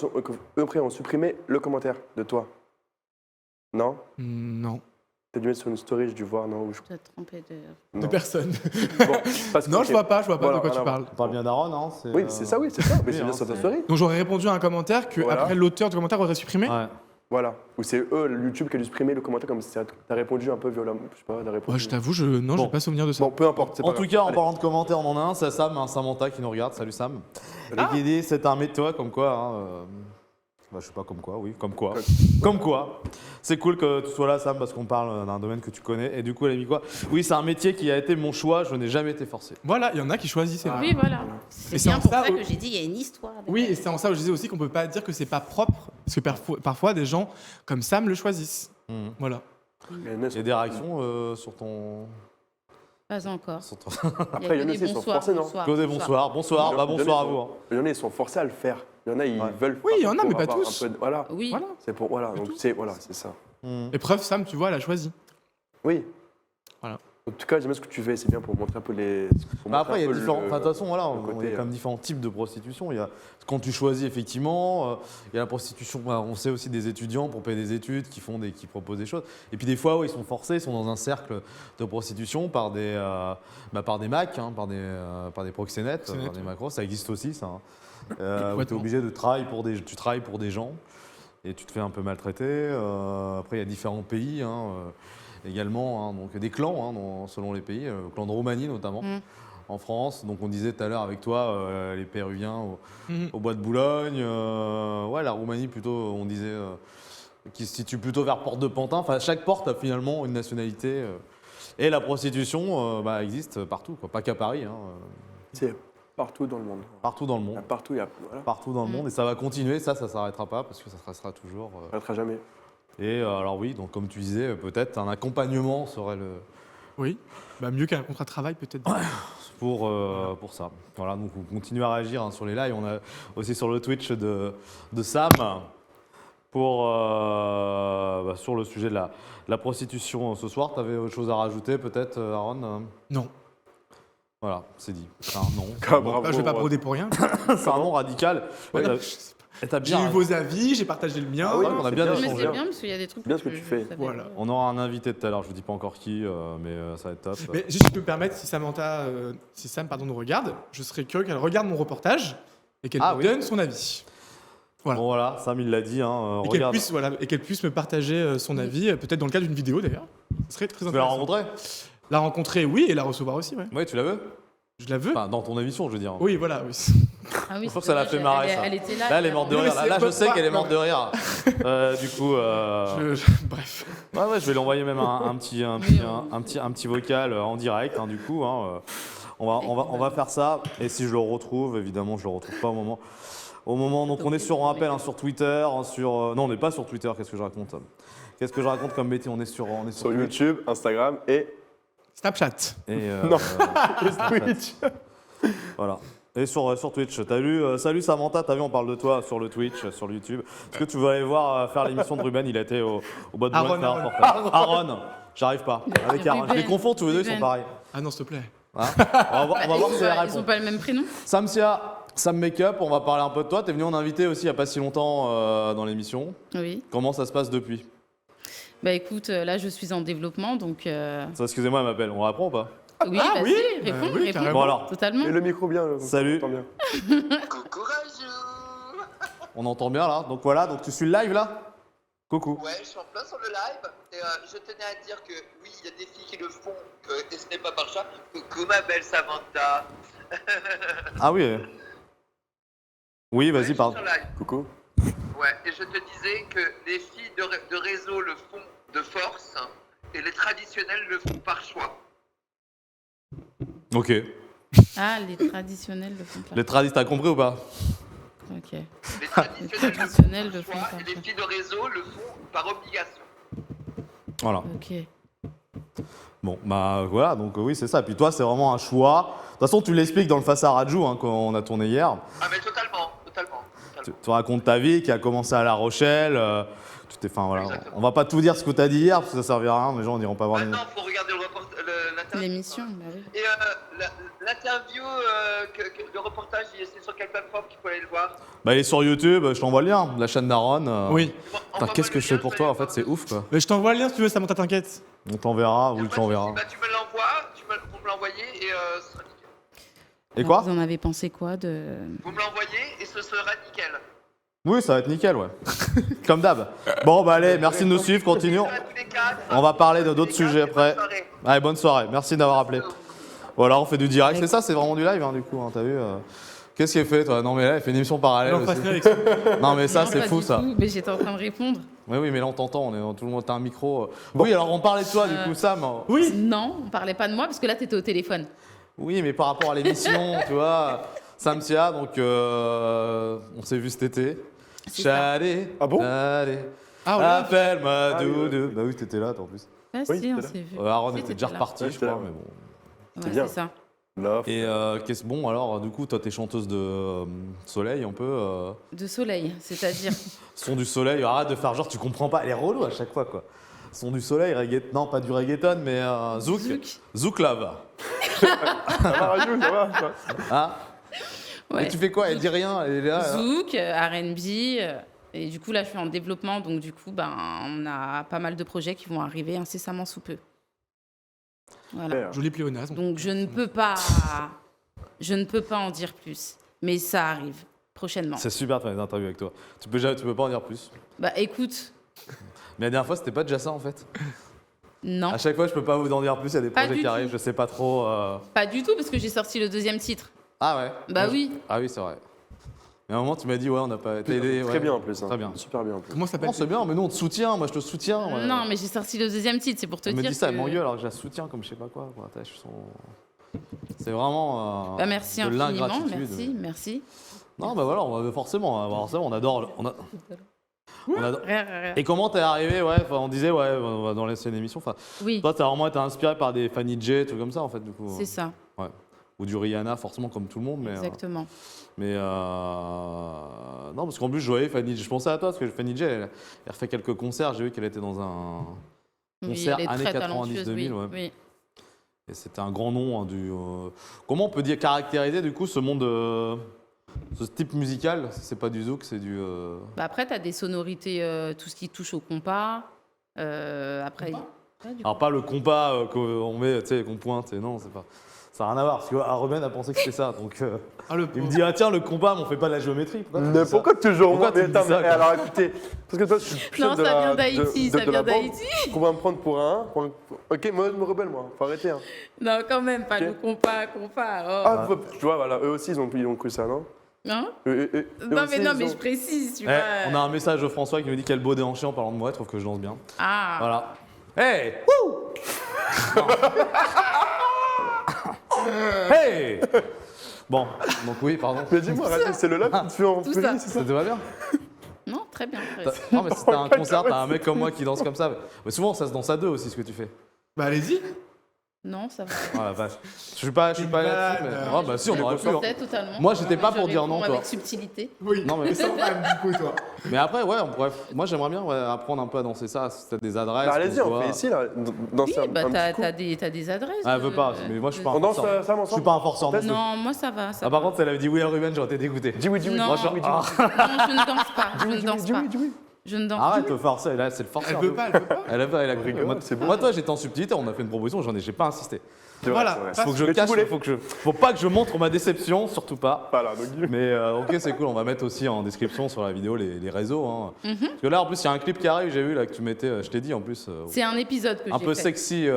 après, ont supprimé le commentaire de toi. Non? Non. T'as dû mettre sur une story, j'ai dû voir, non? Tu as trompé de... De Non. personne. Bon, parce que- Non, ok. je vois pas Voilà, de quoi tu voilà. parles. On parle bien d'Aaron, hein Oui, c'est ça, oui, c'est ça. Mais Oui, c'est bien hein, sur ta c'est- story. Donc j'aurais répondu à un commentaire que Voilà. après l'auteur du commentaire aurait supprimé. Ouais. Voilà. Ou c'est eux, le YouTube, qui a dû supprimer le commentaire comme si t'as répondu un peu violemment. Je sais pas, t'as répondu. Ouais, je t'avoue, non, Bon. j'ai pas souvenir de ça. Bon, peu importe. c'est En pas tout grave. cas, en Allez. parlant de commentaires, on en a un, c'est Sam, un Samantha qui nous regarde. Salut Sam. Et qui dit c'est un météo comme quoi. Bah, je sais pas comme quoi, oui, comme quoi. Comme quoi. C'est cool que tu sois là, Sam, parce qu'on parle d'un domaine que tu connais. Et du coup, elle a mis quoi? Oui, c'est un métier qui a été mon choix, je n'ai jamais été forcé. Voilà, il y en a qui choisissent, c'est vrai. Oui, voilà. Et C'est c'est bien en pour ça ça où- que j'ai dit il y a une histoire. Oui, et c'est en ça où je disais aussi qu'on peut pas dire que c'est pas propre, parce que parfois des gens comme Sam le choisissent. Mhm. Voilà. Il y en a, Il y a des réactions sur ton. Pas encore. Sur ton... Après, il y en a, ils sont forcés, non? Que des bonsoirs. Bonsoir, bah bonsoir à vous. hein. Il y en a, ils sont forcés à le faire. Il y en a, ils Ouais. veulent. Oui, il y en a, pour mais pas avoir tous. un peu de- Voilà. Oui. Voilà. C'est pour. Voilà. Donc, c'est ça. Mhm. Et preuve, Sam, tu vois, elle a choisi. Oui. Voilà. En tout cas, j'aime bien ce que tu fais. C'est bien pour montrer un peu les. pour Bah montrer après, il y un a peu différents. le- Enfin, de toute façon, voilà, le côté, il y a comme différents types de prostitution. Il y a quand tu choisis effectivement, il y a la prostitution. Bah, on sait aussi des étudiants pour payer des études qui proposent des choses. Et puis des fois, ouais, ils sont forcés, ils sont dans un cercle de prostitution par des Macs, hein, par des proxénètes, par des macros. Ça existe aussi, ça. Hein. Où tu es Complètement. obligé de travailler tu travailles pour des gens et tu te fais un peu maltraiter. Après, il y a différents pays. Hein, également, hein, donc des clans selon les pays, le clan de Roumanie notamment, en France. Donc on disait tout à l'heure avec toi, les Péruviens Mhm. au bois de Boulogne. Ouais, la Roumanie plutôt, on disait, qui se situe plutôt vers Porte de Pantin. Enfin, chaque porte a finalement une nationalité. Et la prostitution existe partout, quoi. Pas qu'à Paris, hein, C'est partout dans le monde. partout dans le Il y a monde. Partout, il y a. Voilà. Partout dans le monde. Et ça va continuer, ça s'arrêtera pas parce que ça restera toujours. Ça n'arrêtera jamais. Et alors oui, donc comme tu disais, peut-être un accompagnement serait Oui. Bah, mieux qu'un contrat de travail, peut-être. pour ça. Voilà, donc on continue à réagir hein, sur les lives. On a aussi sur le Twitch de Sam sur le sujet de la prostitution ce soir. Tu avais autre chose à rajouter peut-être, Aaron? Non. Voilà, c'est dit. C'est un nom. Ah, bravo. Là, je vais pas broder pour rien. C'est un nom radical. Ouais, Ouais. et t'as J'ai bien eu raison. vos avis, j'ai partagé le mien. Ah oui, on a bien c'est Mais échangé. c'est bien parce qu'il y a des trucs Bien ce que tu fais. je savais Voilà. pas. On aura un invité tout à l'heure, je vous dis pas encore qui, mais ça va être top. Mais juste, si tu peux me permettre, si Sam nous regarde, je serais curieux qu'elle regarde mon reportage et qu'elle Ah me oui. donne son avis. Voilà. Bon voilà, Sam il l'a dit, hein, Et qu'elle regarde. puisse me partager son avis, peut-être dans le cadre d'une vidéo d'ailleurs. Ce serait très Tu veux la intéressant. rencontrer? La rencontrer, oui, et la recevoir aussi, ouais. Oui, tu la veux? Je la veux. Enfin, dans ton émission, je veux dire. Oui, voilà. Oui. Ah oui, Je trouve c'est que ça l'a dommage, fait marrer, ça. Elle était là. Là, elle est morte de Non, mais rire. c'est Là, je pas- sais qu'elle est non, morte de rire. Du coup, Bref. ouais, je vais lui envoyer même un petit vocal en direct. Hein, du coup, hein, on va faire ça. Et si je le retrouve, évidemment, je le retrouve pas au moment. Donc, on est sur, on rappelle, hein, sur Twitter, non, on n'est pas sur Twitter. Qu'est-ce que je raconte? Qu'est-ce que je raconte comme métier? On est sur Sur Twitch. YouTube, Instagram et. Snapchat. Et, Non. Twitch. voilà. Et sur Twitch, t'as lu, salut Samantha, t'as vu, on parle de toi sur le Twitch, sur le YouTube. Est-ce que tu veux aller voir faire l'émission de Ruben? Il a été au bois de Boulogne faire un Aaron. reportage. Aaron, j'arrive pas. Avec Aaron. Je les Ruben. confonds, tous les deux, ils sont Ruben. pareils. Ah non, s'il te plaît. Hein, on va voir si elle Ils répond. ont pas le même prénom. Samsia, Sam Makeup, on va parler un peu de toi. T'es venu en invité aussi il n'y a pas si longtemps dans l'émission. Oui. Comment ça se passe depuis? Bah écoute, là je suis en développement donc. Ça, excusez-moi, elle m'appelle. On répond ou pas? Oui, Ah vas-y, oui, réponds, oui, réponds. carrément. Bon alors, Totalement. Et le micro bien. Salut. On entend bien. Coucou Rajou. on entend bien là. Donc voilà, donc tu suis le live là? Coucou. Ouais, je suis en plein sur le live et je tenais à dire que oui, il y a des filles qui le font et ce n'est pas par chat. Coucou ma belle Samantha. Ah oui. Oui, Ouais, vas-y, je suis pardon. sur live. Coucou. Ouais, et je te disais que les filles de réseau le font de force et les traditionnels le font par choix. Ok. Ah, les traditionnels le font pas. Les tradis, t'as compris ou pas? Ok. Les traditionnels traditionnels le le font font par par choix et les choix. filles de réseau le font par obligation. Voilà. Ok. Bon, bah voilà, donc oui, c'est ça. Puis toi, c'est vraiment un choix. De toute façon, tu l'expliques dans le Face à Rajou, hein, quand on a tourné hier. Ah, mais totalement. Tu racontes ta vie qui a commencé à La Rochelle. Enfin, voilà. Exactement. On va pas tout dire ce que tu as dit hier, parce que ça servira à rien. Les gens n'iront pas voir les. Maintenant, il faut regarder l'interview. L'émission, bah oui. Et l'interview, le reportage, c'est sur quelle plateforme qu'il faut aller le voir? Bah, il est sur YouTube, je t'envoie le lien. La chaîne d'Aaron. Oui. Putain, qu'est-ce que je fais pour toi, en fait, c'est ouf, quoi. Mais je t'envoie le lien si tu veux, ça monte à t'inquiète. On t'enverra, oui, tu l'enverras. Bah, tu me l'envoies, vous me l'envoyez et ce sera nickel. Et Alors, quoi? vous en avez pensé quoi de... Vous me l'envoyez et ce sera nickel. Oui, ça va être nickel, ouais. Comme d'hab. Bon, bah allez, merci de nous suivre, continuons. À tous les quatre. On va parler de d'autres Tous les sujets quatre, après. bonne soirée. Allez, bonne soirée, merci d'avoir appelé. Voilà, on fait du direct, c'est ça, c'est vraiment du live, hein, du coup, hein, t'as vu Qu'est-ce qui est fait, toi? Non, mais là, il fait une émission parallèle Alors, aussi. passe avec ça. Non, mais ça, Non, c'est pas fou, du ça. tout, mais j'étais en train de répondre. Oui, mais là, on t'entend, tout le monde a un micro. Oui, alors, on parlait de toi, du coup, Sam. Oui. Non, on parlait pas de moi parce que là, t'étais au téléphone. Oui, mais par rapport à l'émission, tu vois, Sam Sia, donc, on s'est vu cet été. C'est ça. Chalé, Ah bon allez, Ah, voilà. appelle-moi Ah, oui, doudou. Bah oui, t'étais là, toi, en plus. Ah Oui, si, on t'étais s'est vu. Aaron Si, était t'étais déjà là. reparti, Ouais, je j'étais crois, là. mais bon. Ouais, bien. c'est ça. Love. Et qu'est-ce bon alors du coup toi t'es chanteuse de soleil un peu De soleil, c'est-à-dire. son du soleil, arrête de faire genre tu comprends pas, elle est relou à chaque fois quoi. Son du soleil, reggaeton, non pas du reggaeton mais zouk, Zouk. zouk love. Ça va, Rajou, ça va. Hein Ouais. Et tu fais quoi? Elle dit rien, elle est là. Zouk, R&B. Et du coup, là, je suis en développement. Donc, du coup, on a pas mal de projets qui vont arriver incessamment sous peu. Voilà. Super. Joli pléonasme. Donc, je ne peux pas en dire plus. Mais ça arrive prochainement. C'est super de faire des interviews avec toi. Tu peux pas en dire plus. Bah, écoute, Mais la dernière fois c'était pas déjà ça en fait. non. À chaque fois je peux pas vous en dire plus, il y a des Pas projets du qui tout. arrivent, je sais pas trop. Pas du tout, parce que j'ai sorti le 2e titre. Ah ouais. Bah Moi, oui. Ah oui c'est vrai. Mais à un moment tu m'as dit ouais on n'a pas été Très bien en plus. hein. Très bien. Super bien en plus. Comment ça s'appelle? Non c'est bien, mais nous on te soutient, moi je te soutiens. ouais. Non, mais j'ai sorti le 2e titre, c'est pour te Elle me dire dit ça, que... elle m'engueule alors que je la soutiens comme je sais pas quoi. C'est vraiment Bah, merci de infiniment, l'ingratitude. merci. Non, bah voilà, forcément, on adore. On adore. Rien. Et comment t'es arrivé, ouais, on disait, ouais, on va dans l'ancienne émission. Oui, Toi, t'as vraiment été inspiré par des Fanny J, trucs comme ça, en fait, du coup. c'est ça, Ou du Rihanna, forcément, comme tout le monde. exactement. Non, parce qu'en plus, je voyais Fanny J, je pensais à toi, parce que Fanny J, elle refait quelques concerts. J'ai vu qu'elle était dans un Oui, concert elle est années très 90-2000, talentueuse, oui. ouais. Oui. Et c'était un grand nom. Comment on peut dire caractériser du coup ce monde, ce type musical? C'est pas du zouk, c'est du. Bah, après, tu as des sonorités, tout ce qui touche au compas. Après, ouais, du Alors pas le compas qu'on met, tu sais, qu'on pointe. Non, c'est pas. Ça n'a rien à voir. Parce que Arben a pensé que c'était ça. Donc Ah, le il me dit tiens le compas, mais on fait pas de la géométrie. Pourquoi tu dis ça Pourquoi toujours Pourquoi moi tu Mais me dis attends, ça, mais quoi alors écoutez, parce que toi, je suis plus Non, chef de ça la- vient de- d'Haïti, de- ça de la vient bande. d'Haïti. Qu'on va me prendre pour un. Ok, moi je me rebelle moi. Faut arrêter. Hein. Non, quand même, pas Ok. le compas. Oh. Ah, tu vois, voilà, eux aussi ils ont cru ça, non Hein Eux Non, aussi, mais ils ont- je précise, tu Eh, vois. on a un message de François qui nous dit quel beau déhanché en parlant de moi. Il trouve que je danse bien. Ah, Voilà. Hey Wouh Hey Bon, donc oui, pardon. Mais dis-moi, arrête, c'est le lab qui te fait en Tout pleurer, ça. c'est ça Ça te va bien? non, très bien. Non, mais si t'as un concert, t'as un mec comme moi qui danse comme ça. Mais souvent, ça se danse à deux aussi, ce que tu fais. Bah, allez-y. Non, ça va. Oh la vache. Je suis pas là-dessus, mais. Oh bah si, on aurait pu. hein. C'est totalement. Moi, j'étais pas Je pour dire réponds non, toi. avec subtilité. Oui. Non, mais- mais ça, quand même, du coup, toi. Mais après, ouais, on pourrait. Moi, j'aimerais bien apprendre un peu à danser ça. Si t'as des adresses. Bah, allez-y, qu'on on voit. fait ici, là. Danser Oui, un bah petit coup. t'as des adresses. Ah, elle veut pas, mais moi, je suis pas On un danse forceur. ça Je ensemble suis pas un forceur non plus. Non, moi ça va. Ça Ah, par va. contre, elle avait dit oui à Ruben, j'aurais été dégoûté. Dis oui, dis oui. Non. Moi, je dis oui, dis oui. Non, je ne danse pas. Je ne danse Dis pas. oui, dis oui. Je ne danse Arrête de forcer, là, c'est le forceur. Elle veut pas, elle veut pas. Elle a cru. rigole, Moi, c'est bon. moi, toi, j'étais en subtilité, on a fait une proposition, j'ai pas insisté. C'est vrai, Voilà. c'est vrai. Faut que je Mais tu cache, voulais. faut pas que je montre ma déception, surtout pas. Voilà, donc Mais ok, c'est cool, on va mettre aussi en description sur la vidéo les réseaux. Hein. Mhm. Parce que là, en plus, il y a un clip qui arrive, j'ai vu là que tu mettais, je t'ai dit en plus, C'est un épisode que un j'ai peu fait. sexy.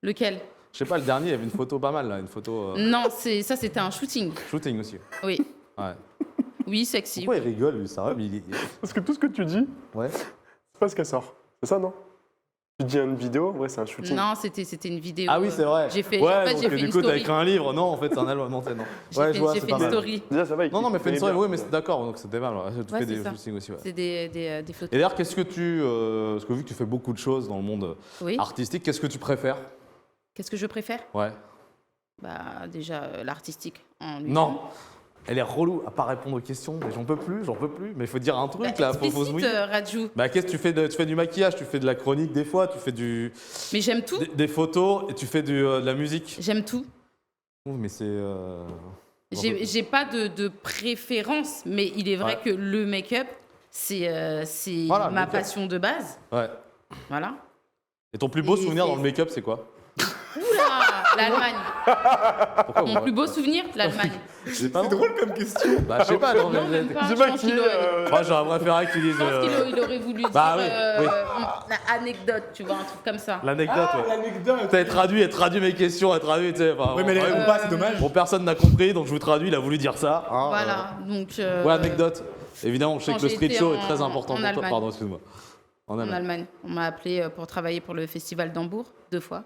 Lequel? Je sais pas, le dernier, il y avait une photo pas mal là, une photo Non, ça c'était un shooting. shooting aussi. Oui. Ouais. Oui, sexy. Pourquoi il rigole lui, ça va, mais Parce que tout ce que tu dis, Ouais. c'est pas ce qu'elle sort. C'est ça, non Tu dis une vidéo, ouais, c'est un shooting. Non, c'était une vidéo. Ah oui, c'est vrai. J'ai fait, Ouais, en fait, donc j'ai fait du une coup, t'as story. écrit un livre. Non, en fait, c'est un album. Non, c'est non. J'ai Ouais, fait, je vois, j'ai c'est fait pas une mal. story. Déjà, ça va. Non, non, mais fais une il story, connaît oui, bien. mais c'est d'accord, donc c'était mal. Ouais. Tu Ouais, fais c'est des ça. shootings aussi, ouais. C'est des photos. Et d'ailleurs, qu'est-ce que tu. Parce que vu que tu fais beaucoup de choses dans le monde Oui. artistique, qu'est-ce que tu préfères? Qu'est-ce que je préfère? Ouais. Bah, déjà, l'artistique. En lui-même. Non. Elle est relou à pas répondre aux questions. Mais j'en peux plus. Mais il faut dire un truc là, faut se Explicite, mouiller. Raju. Bah, qu'est-ce que tu fais tu fais du maquillage, tu fais de la chronique des fois, tu fais Mais j'aime tout. des photos et tu fais de la musique. J'aime tout. Oh, mais c'est. J'ai pas de préférence, mais il est vrai Ouais. que le make-up, c'est Voilà, le ma make-up. passion de base. Ouais. Voilà. Et ton plus beau Et souvenir c'est- dans le make-up, c'est quoi? Oula, l'Allemagne. Pourquoi Mon moi plus beau souvenir, l'Allemagne. C'est pas C'est drôle comme question. Bah, je sais pas. Non, Non, même pas. J'ai Je pense maquillé. qu'il aurait, Moi, j'aurais préféré qu'ils disent. je pense qu'il aurait voulu dire Bah oui, oui. une anecdote, tu vois, un truc comme ça. L'anecdote, Ah, ouais. l'anecdote. Elle traduit mes questions, elle traduit, tu sais. Enfin, Ouais, mais elle ouais, répond pas, c'est dommage. bon, personne n'a compris, donc je vous traduis, il a voulu dire ça. Hein, Voilà, donc... Ouais, anecdote. Évidemment, je sais quand que le j'ai street été show est en- très important en pour toi. Allemagne. Pardon, excuse-moi. En En Allemagne. Allemagne. On m'a appelé pour travailler pour le festival d'Hambourg 2 fois.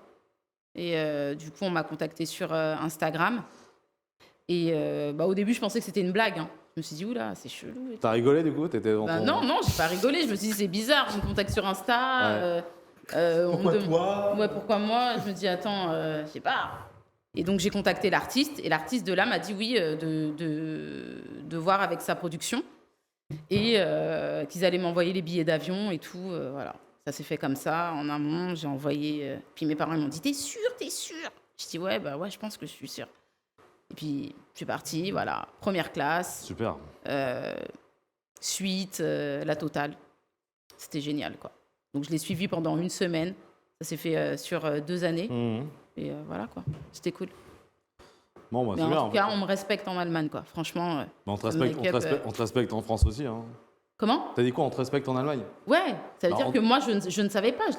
Et du coup, on m'a contacté sur Instagram. Et bah, au début, je pensais que c'était une blague. Hein. Je me suis dit, oula, c'est chelou. Et tout. T'as rigolé du coup? T'étais dans Bah, ton- non, j'ai pas rigolé. Je me suis dit, c'est bizarre. Je me contacte sur Insta. Ouais. On Pourquoi me dem- toi? Ouais, pourquoi moi? Je me dis, attends, je sais pas. Et donc, j'ai contacté l'artiste. Et l'artiste de là m'a dit oui, de voir avec sa production. Et qu'ils allaient m'envoyer les billets d'avion et tout. Voilà. Ça s'est fait comme ça. En amont, j'ai envoyé. Puis mes parents ils m'ont dit, t'es sûr? Je dis, ouais, bah ouais, je pense que je suis sûre. Et puis, je suis partie, voilà. Première classe, Super. suite, la totale. C'était génial, quoi. Donc, je l'ai suivi pendant 1 semaine. Ça s'est fait sur 2 années. Mhm. Et voilà, quoi. C'était cool. Bon, bah, Mais c'est en bien. tout cas, on me respecte en Allemagne, quoi. Franchement. Mais on te le respecte, make-up, on te respecte en France aussi. Hein. Comment? T'as dit quoi? On te respecte en Allemagne? Ouais, ça veut Bah, dire on- que moi, je ne savais pas. Je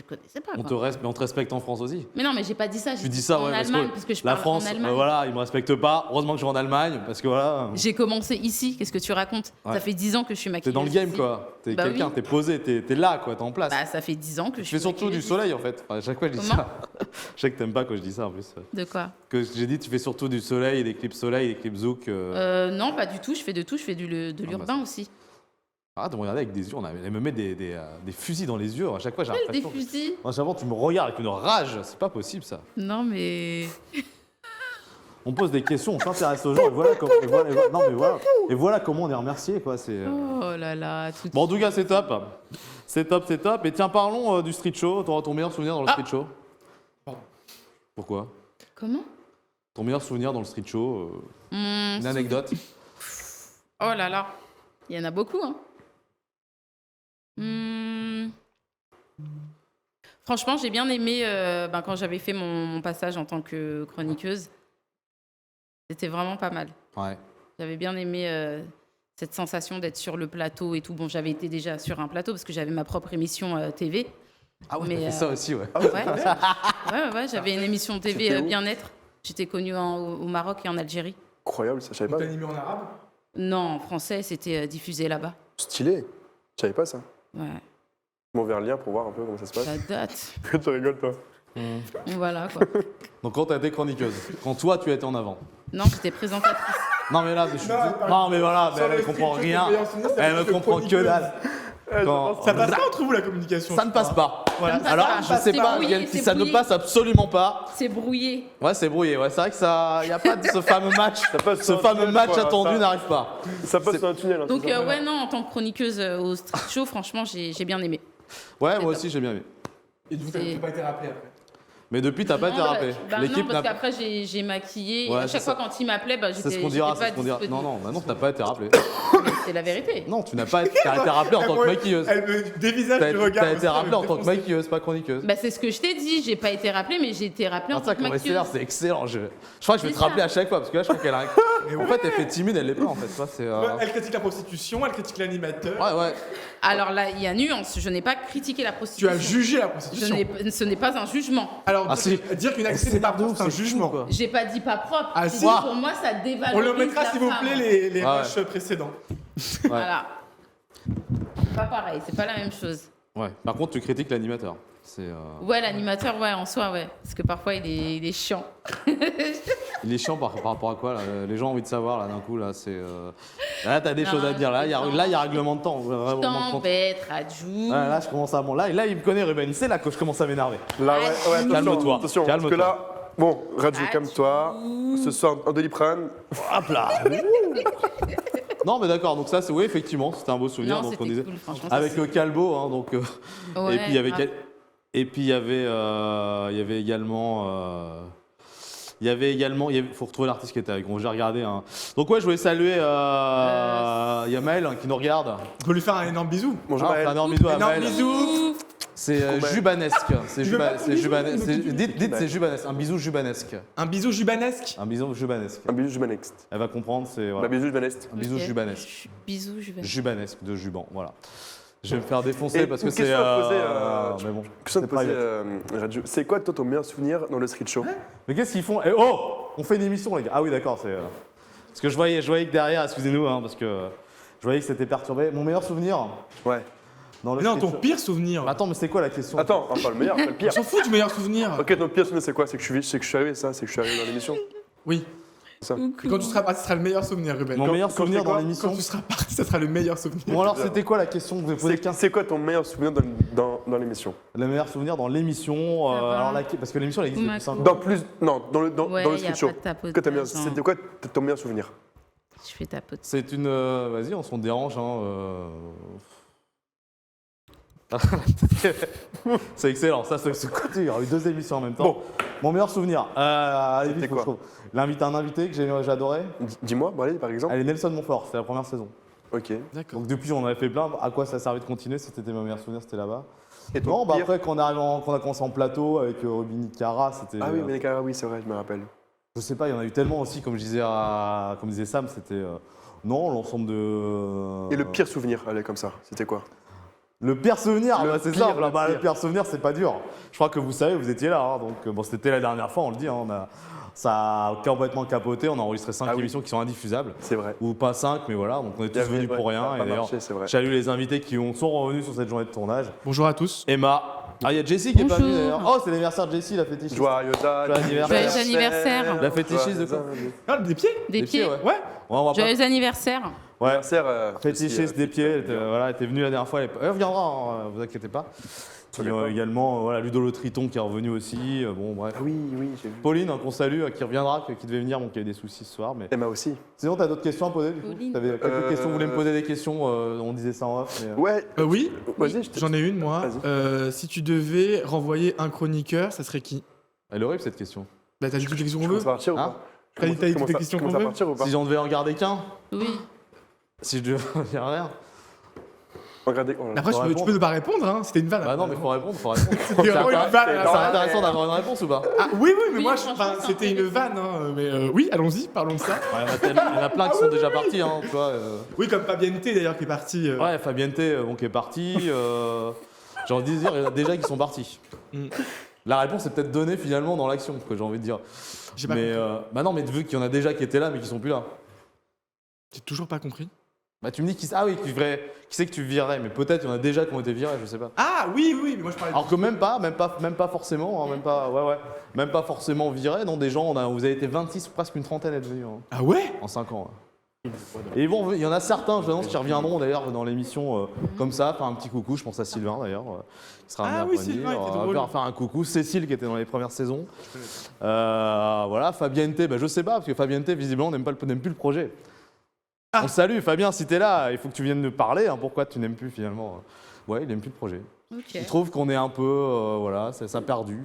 connaissais pas, Mais quoi. on te respecte en France aussi. Mais non, mais j'ai pas dit ça. Tu dis ça, en ouais, Allemagne, parce que je la parle France, en Allemagne. voilà, ils me respectent pas. Heureusement que je vais en Allemagne, parce que voilà, J'ai commencé ici. Qu'est-ce que tu racontes? Ouais. Ça fait 10 ans que je suis maquilleuse. t'es dans le game, ici. quoi. T'es Bah quelqu'un, oui. t'es posé, t'es là, quoi, t'es en place. Bah, ça fait 10 ans que je Tu suis fais surtout du maquilleuse soleil, en fait. Enfin, à chaque fois, je dis Comment ça. Je sais que t'aimes pas quand je dis ça, en plus. ici. De quoi? Que j'ai dit, tu fais surtout du soleil, des clips soleil, des clips zouk. Non, pas du tout. Je fais de tout. Je fais de bah, l'urbain aussi. Arrête de me regarder avec des yeux. Elle me met des fusils dans les yeux. À chaque fois, j'ai Des l'impression. fusils? Moi, avant, tu me regardes avec une rage. C'est pas possible, ça. Non, mais. On pose des questions, on s'intéresse aux gens. Et voilà comment on est remercié, quoi. C'est. Oh là là. Tout... Bon, en tout cas, c'est top. C'est top, c'est top. Et tiens, parlons du street show. Ton meilleur souvenir dans le Ah. street show? Pardon. Pourquoi? Comment? Ton meilleur souvenir dans le street show? Une anecdote? Oh là là. Il y en a beaucoup, hein. Franchement, j'ai bien aimé quand j'avais fait mon passage en tant que chroniqueuse. C'était vraiment pas mal. Ouais. J'avais bien aimé cette sensation d'être sur le plateau et tout. Bon, j'avais été déjà sur un plateau parce que j'avais ma propre émission TV. Ah ouais, Mais, t'as fait ça aussi, ouais. Ouais, j'avais une émission TV C'était où bien-être. J'étais connue au Maroc et en Algérie. Incroyable, ça, je savais T'es pas. animé en arabe? Non, en français, c'était diffusé là-bas. Stylé. Je savais pas ça. Ouais, Tu m'enverras le lien pour voir un peu comment ça se passe. ça date. Tu rigoles, toi. Voilà, quoi. Donc, quand t'as été chroniqueuse, quand toi, tu étais en avant. Non, j'étais présentatrice. Non, mais là, je suis. Non, elle parle- Non, mais voilà, mais Sur elle le comprend street show, rien. ton meilleur souvenir, c'est Elle me parce que comprend que chroniqueuse. dalle. Quand- Ça passe pas entre vous la communication? Ça ne passe pas. Voilà. Ça ne passe Alors, pas. je sais C'est pas, brouillé, Gentil, c'est ça ne brouillé. passe absolument pas. C'est brouillé. Ouais, c'est brouillé. Ouais, c'est vrai que ça, il y a pas de ce fameux match. passe Ce sur un fameux tunnel, match quoi, attendu ça. n'arrive pas. Ça passe C'est- dans un tunnel. hein, Donc, c'est ça. ouais, non, en tant que chroniqueuse au street show, franchement, j'ai bien aimé. Ouais, C'est moi top. aussi j'ai bien aimé. Et du coup, t'as C'est- pas été rappelé après. Mais depuis, t'as pas été Non, rappelé. bah, non, L'équipe parce n'a. qu'après, j'ai maquillé. Ouais, à c'est chaque ça. fois, quand il m'appelait, bah, C'est j'étais ce qu'on dira, j'étais c'est pas ce qu'on dira. disponible. Non, non, t'as pas été rappelé. C'est la vérité. Non, tu n'as pas été, t'as été rappelé en tant que maquilleuse. Elle me dévisage T'as le regard. t'as été rappelé en tant que maquilleuse, pas chroniqueuse. Bah, c'est ce que je t'ai dit. J'ai pas été rappelée, mais j'ai été rappelée en Ah, tant ça, que comment maquilleuse. c'est excellent. Je crois que je vais C'est te rappeler ça. à chaque fois parce que là, je crois qu'elle a. Mais En oui. fait, elle fait timide, elle l'est pas en fait. Ça, c'est. Elle critique la prostitution, elle critique l'animateur. Ouais, ouais. Alors là, il y a nuance. Je n'ai pas critiqué la Tu prostitution. as jugé la Je prostitution. ce n'est pas un jugement. Alors, Ah, si. dire qu'une actrice n'est pas propre, c'est un jugement. quoi. J'ai pas dit pas propre. Ah, J'ai si. dit pour moi, ça dévalorise On le mettra, la s'il vous femme. plaît, les Ah, rushs précédents. Voilà. Pas pareil, c'est pas la même chose. Ouais. Par contre, tu critiques l'animateur. C'est, Ouais, l'animateur, ouais, en soi, ouais. Parce que parfois, il est chiant. il est chiant par rapport à quoi là. Les gens ont envie de savoir là d'un coup là. C'est là t'as des Non, choses à dire. Là il y a règlement de temps. Vraiment, T'embête, Rajou. là je commence à là il me connaît Ruben. Il sait là que je commence à m'énerver. Là, ouais, attention, Calme-toi, attention, calme-toi. parce que là, bon, Raju, calme-toi. Ce soir, en Doliprane. Hop là. Non mais d'accord. Donc ça c'est oui effectivement c'était un beau souvenir. Non, Donc on c'était disait cool, franchement. avec le Calbo hein, donc. Ouais, Et puis il y avait grave. et puis il y avait également. Faut retrouver l'artiste qui était avec. Bon, j'ai regardé. Hein. Donc ouais, je voulais saluer. Il y a Maël hein, qui nous regarde. On peut lui faire un énorme bisou. Bonjour, Ah, Maël. un énorme bisou à Énorme Maël. bisou. C'est Maël. jubanesque. C'est Tu veux pas de bisou jubanesque. bisou Dites c'est jubanesque. Un bisou jubanesque. Un bisou jubanesque. Un bisou jubanesque. Un bisou Jubanext. Elle va comprendre. C'est Bah, voilà. bisous Jubanext. Un bisou Ok. jubanesque. Bisous, je vais. Jubanesque de Juban. Voilà. Je vais me faire défoncer Et parce que une c'est. question à te poser, Mais bon. Question de c'est poser, private. Raju. C'est quoi, toi, ton meilleur souvenir dans le street show? Mais qu'est-ce qu'ils font Eh, oh, on fait une émission, les gars. Ah oui, d'accord. C'est parce que je voyais que derrière, excusez-nous, hein, parce que je voyais que c'était perturbé. Mon meilleur souvenir Ouais. dans le. Non, street ton show- pire souvenir. Attends, mais c'est quoi la question Attends, pas le meilleur, pas le On pire. s'en fout du meilleur souvenir. Ok, ton pire souvenir, c'est quoi? C'est que je suis arrivé, ça? C'est que je suis arrivé dans l'émission? Oui. Ça. Et quand tu seras parti, ce sera le meilleur souvenir, Ruben. Mon Quand- meilleur quand souvenir c'est quoi dans Quand l'émission. tu seras parti, ça sera le meilleur souvenir. Bon alors, c'était quoi la question que vous avez posée C'est quoi ton meilleur souvenir dans l'émission? Le meilleur souvenir dans l'émission. Ça va. Alors parce que l'émission elle existe depuis 5 ans. Dans plus. Non, dans le Ouais, dans le y a street show. pas de tapotage, Quoi, hein. c'était quoi ton meilleur souvenir? Je fais tapoter. C'est une. Vas-y, on s'en dérange. Hein, c'est excellent, ça c'est ce côté. Il y aura eu 2 émissions en même temps. Bon. Mon meilleur souvenir. Allez, C'était vite, faut que quoi je trouve. Un invité que j'ai adoré. Dis-moi, bon, allez, par exemple. Elle est Nelson Montfort, c'est la première saison. Ok. D'accord. Donc depuis on avait fait plein. À quoi ça servait de continuer? C'était mes meilleurs souvenirs, c'était là-bas. Et ton Non, bah pire? après qu'on a commencé en plateau avec Robin Cara, c'était. Ah oui, Ménécara, oui, c'est vrai, je me rappelle. Je sais pas, il y en a eu tellement aussi, comme disait Sam, c'était. Non, l'ensemble de. Et le pire souvenir, allez, comme ça, c'était quoi? Le pire souvenir, Le bah, c'est pire, simple. le Bah, le pire. pire souvenir, c'est pas dur. Je crois que vous savez, vous étiez là. Hein, donc, bon, c'était la dernière fois, on le dit. Hein, ça a complètement capoté. On a enregistré 5 Ah oui. émissions qui sont indiffusables. C'est vrai. Ou pas 5, mais voilà. Donc, on est tous venus pour Ça rien. a Et pas d'ailleurs, marché, c'est vrai. je salue les invités qui sont revenus sur cette journée de tournage. Bonjour à tous. Emma. Ah, il y a Jessie qui est pas venue Bonjour. d'ailleurs. Oh, c'est l'anniversaire de Jessie, la fétichiste. Joyeux anniversaire. Joyeux anniversaire. La fétichiste de quoi? Ah, des pieds. Des pieds. ouais. Ouais. Ouais, on va pas. Joyeux anniversaire. Ouais. Anniversaire. Fétichiste des pieds, elle était venue la dernière fois. Elle reviendra, hein, vous inquiétez pas. Puis, Très bien. également, voilà, Ludo Le Triton qui est revenu aussi. Bon, bref. Ah oui, oui, j'ai vu. Pauline, hein, qu'on salue, qui reviendra, qui devait venir, bon, qui a eu des soucis ce soir. Mais... Emma aussi. Sinon, t'as d'autres questions à poser du coup? Pauline. T'avais quelques questions, vous voulez me poser des questions, on disait ça en off. Mais, Ouais. Oui. Vas-y, je te. J'en ai une, moi. Vas-y. Si tu devais renvoyer un chroniqueur, ça serait qui? Elle est horrible cette question. Bah, t'as dit toutes les questions Je qu'on veut. commence à partir ou Hein pas? T'as dit toutes les questions qu'on Commence à veut. partir ou pas? Si j'en devais en garder qu'un, Oui. si je devais en dire rien. Regardez. Après, Faut tu peux ne pas répondre, hein. C'était une vanne. Bah non, mais faut répondre, faut répondre. C'était vraiment une vanne. à la C'est fin. intéressant d'avoir une réponse ou pas? Ah, oui, oui, mais Oui, moi, franchement, c'est c'était une intéressant. vanne, hein, mais oui, allons-y, parlons de ça. Il y en a plein qui sont déjà partis, hein, tu vois. Oui, comme Fabienne T, d'ailleurs, qui est parti. Ouais, Fabienne T, bon, qui est parti. J'ai envie de dire, il y en a déjà qui sont partis. Mm. La réponse est peut-être donnée finalement dans l'action, que j'ai envie de dire. J'ai pas Mais compris. bah non, mais vu qu'il y en a déjà qui étaient là, mais qui sont plus là. J'ai toujours pas compris. Bah tu me dis qui c'est que tu virerais, mais peut-être il y en a déjà qui ont été virés, je sais pas. Ah, oui, oui, mais moi, je parlais. Alors que même pas forcément, hein, même pas forcément virés. Non, des gens, vous avez été 26, presque une trentaine à être venus hein, Ah ouais? en 5 ans. Ouais. Et il y en a certains, je vous annonce, qui reviendront d'ailleurs dans l'émission comme ça, faire un petit coucou. Je pense à Sylvain d'ailleurs, qui sera amené Ah à oui, revenir. Sylvain, il était On drôle. va faire un coucou. Cécile qui était dans les premières saisons. Voilà, Fabienne T, bah, je sais pas, parce que Fabienne T, visiblement, n'aime plus le projet. Ah. On te salue, Fabien, si t'es là, il faut que tu viennes nous parler. Hein, pourquoi tu n'aimes plus finalement Ouais, il n'aime plus le projet. Ok. Il trouve qu'on est un peu, voilà, ça a perdu.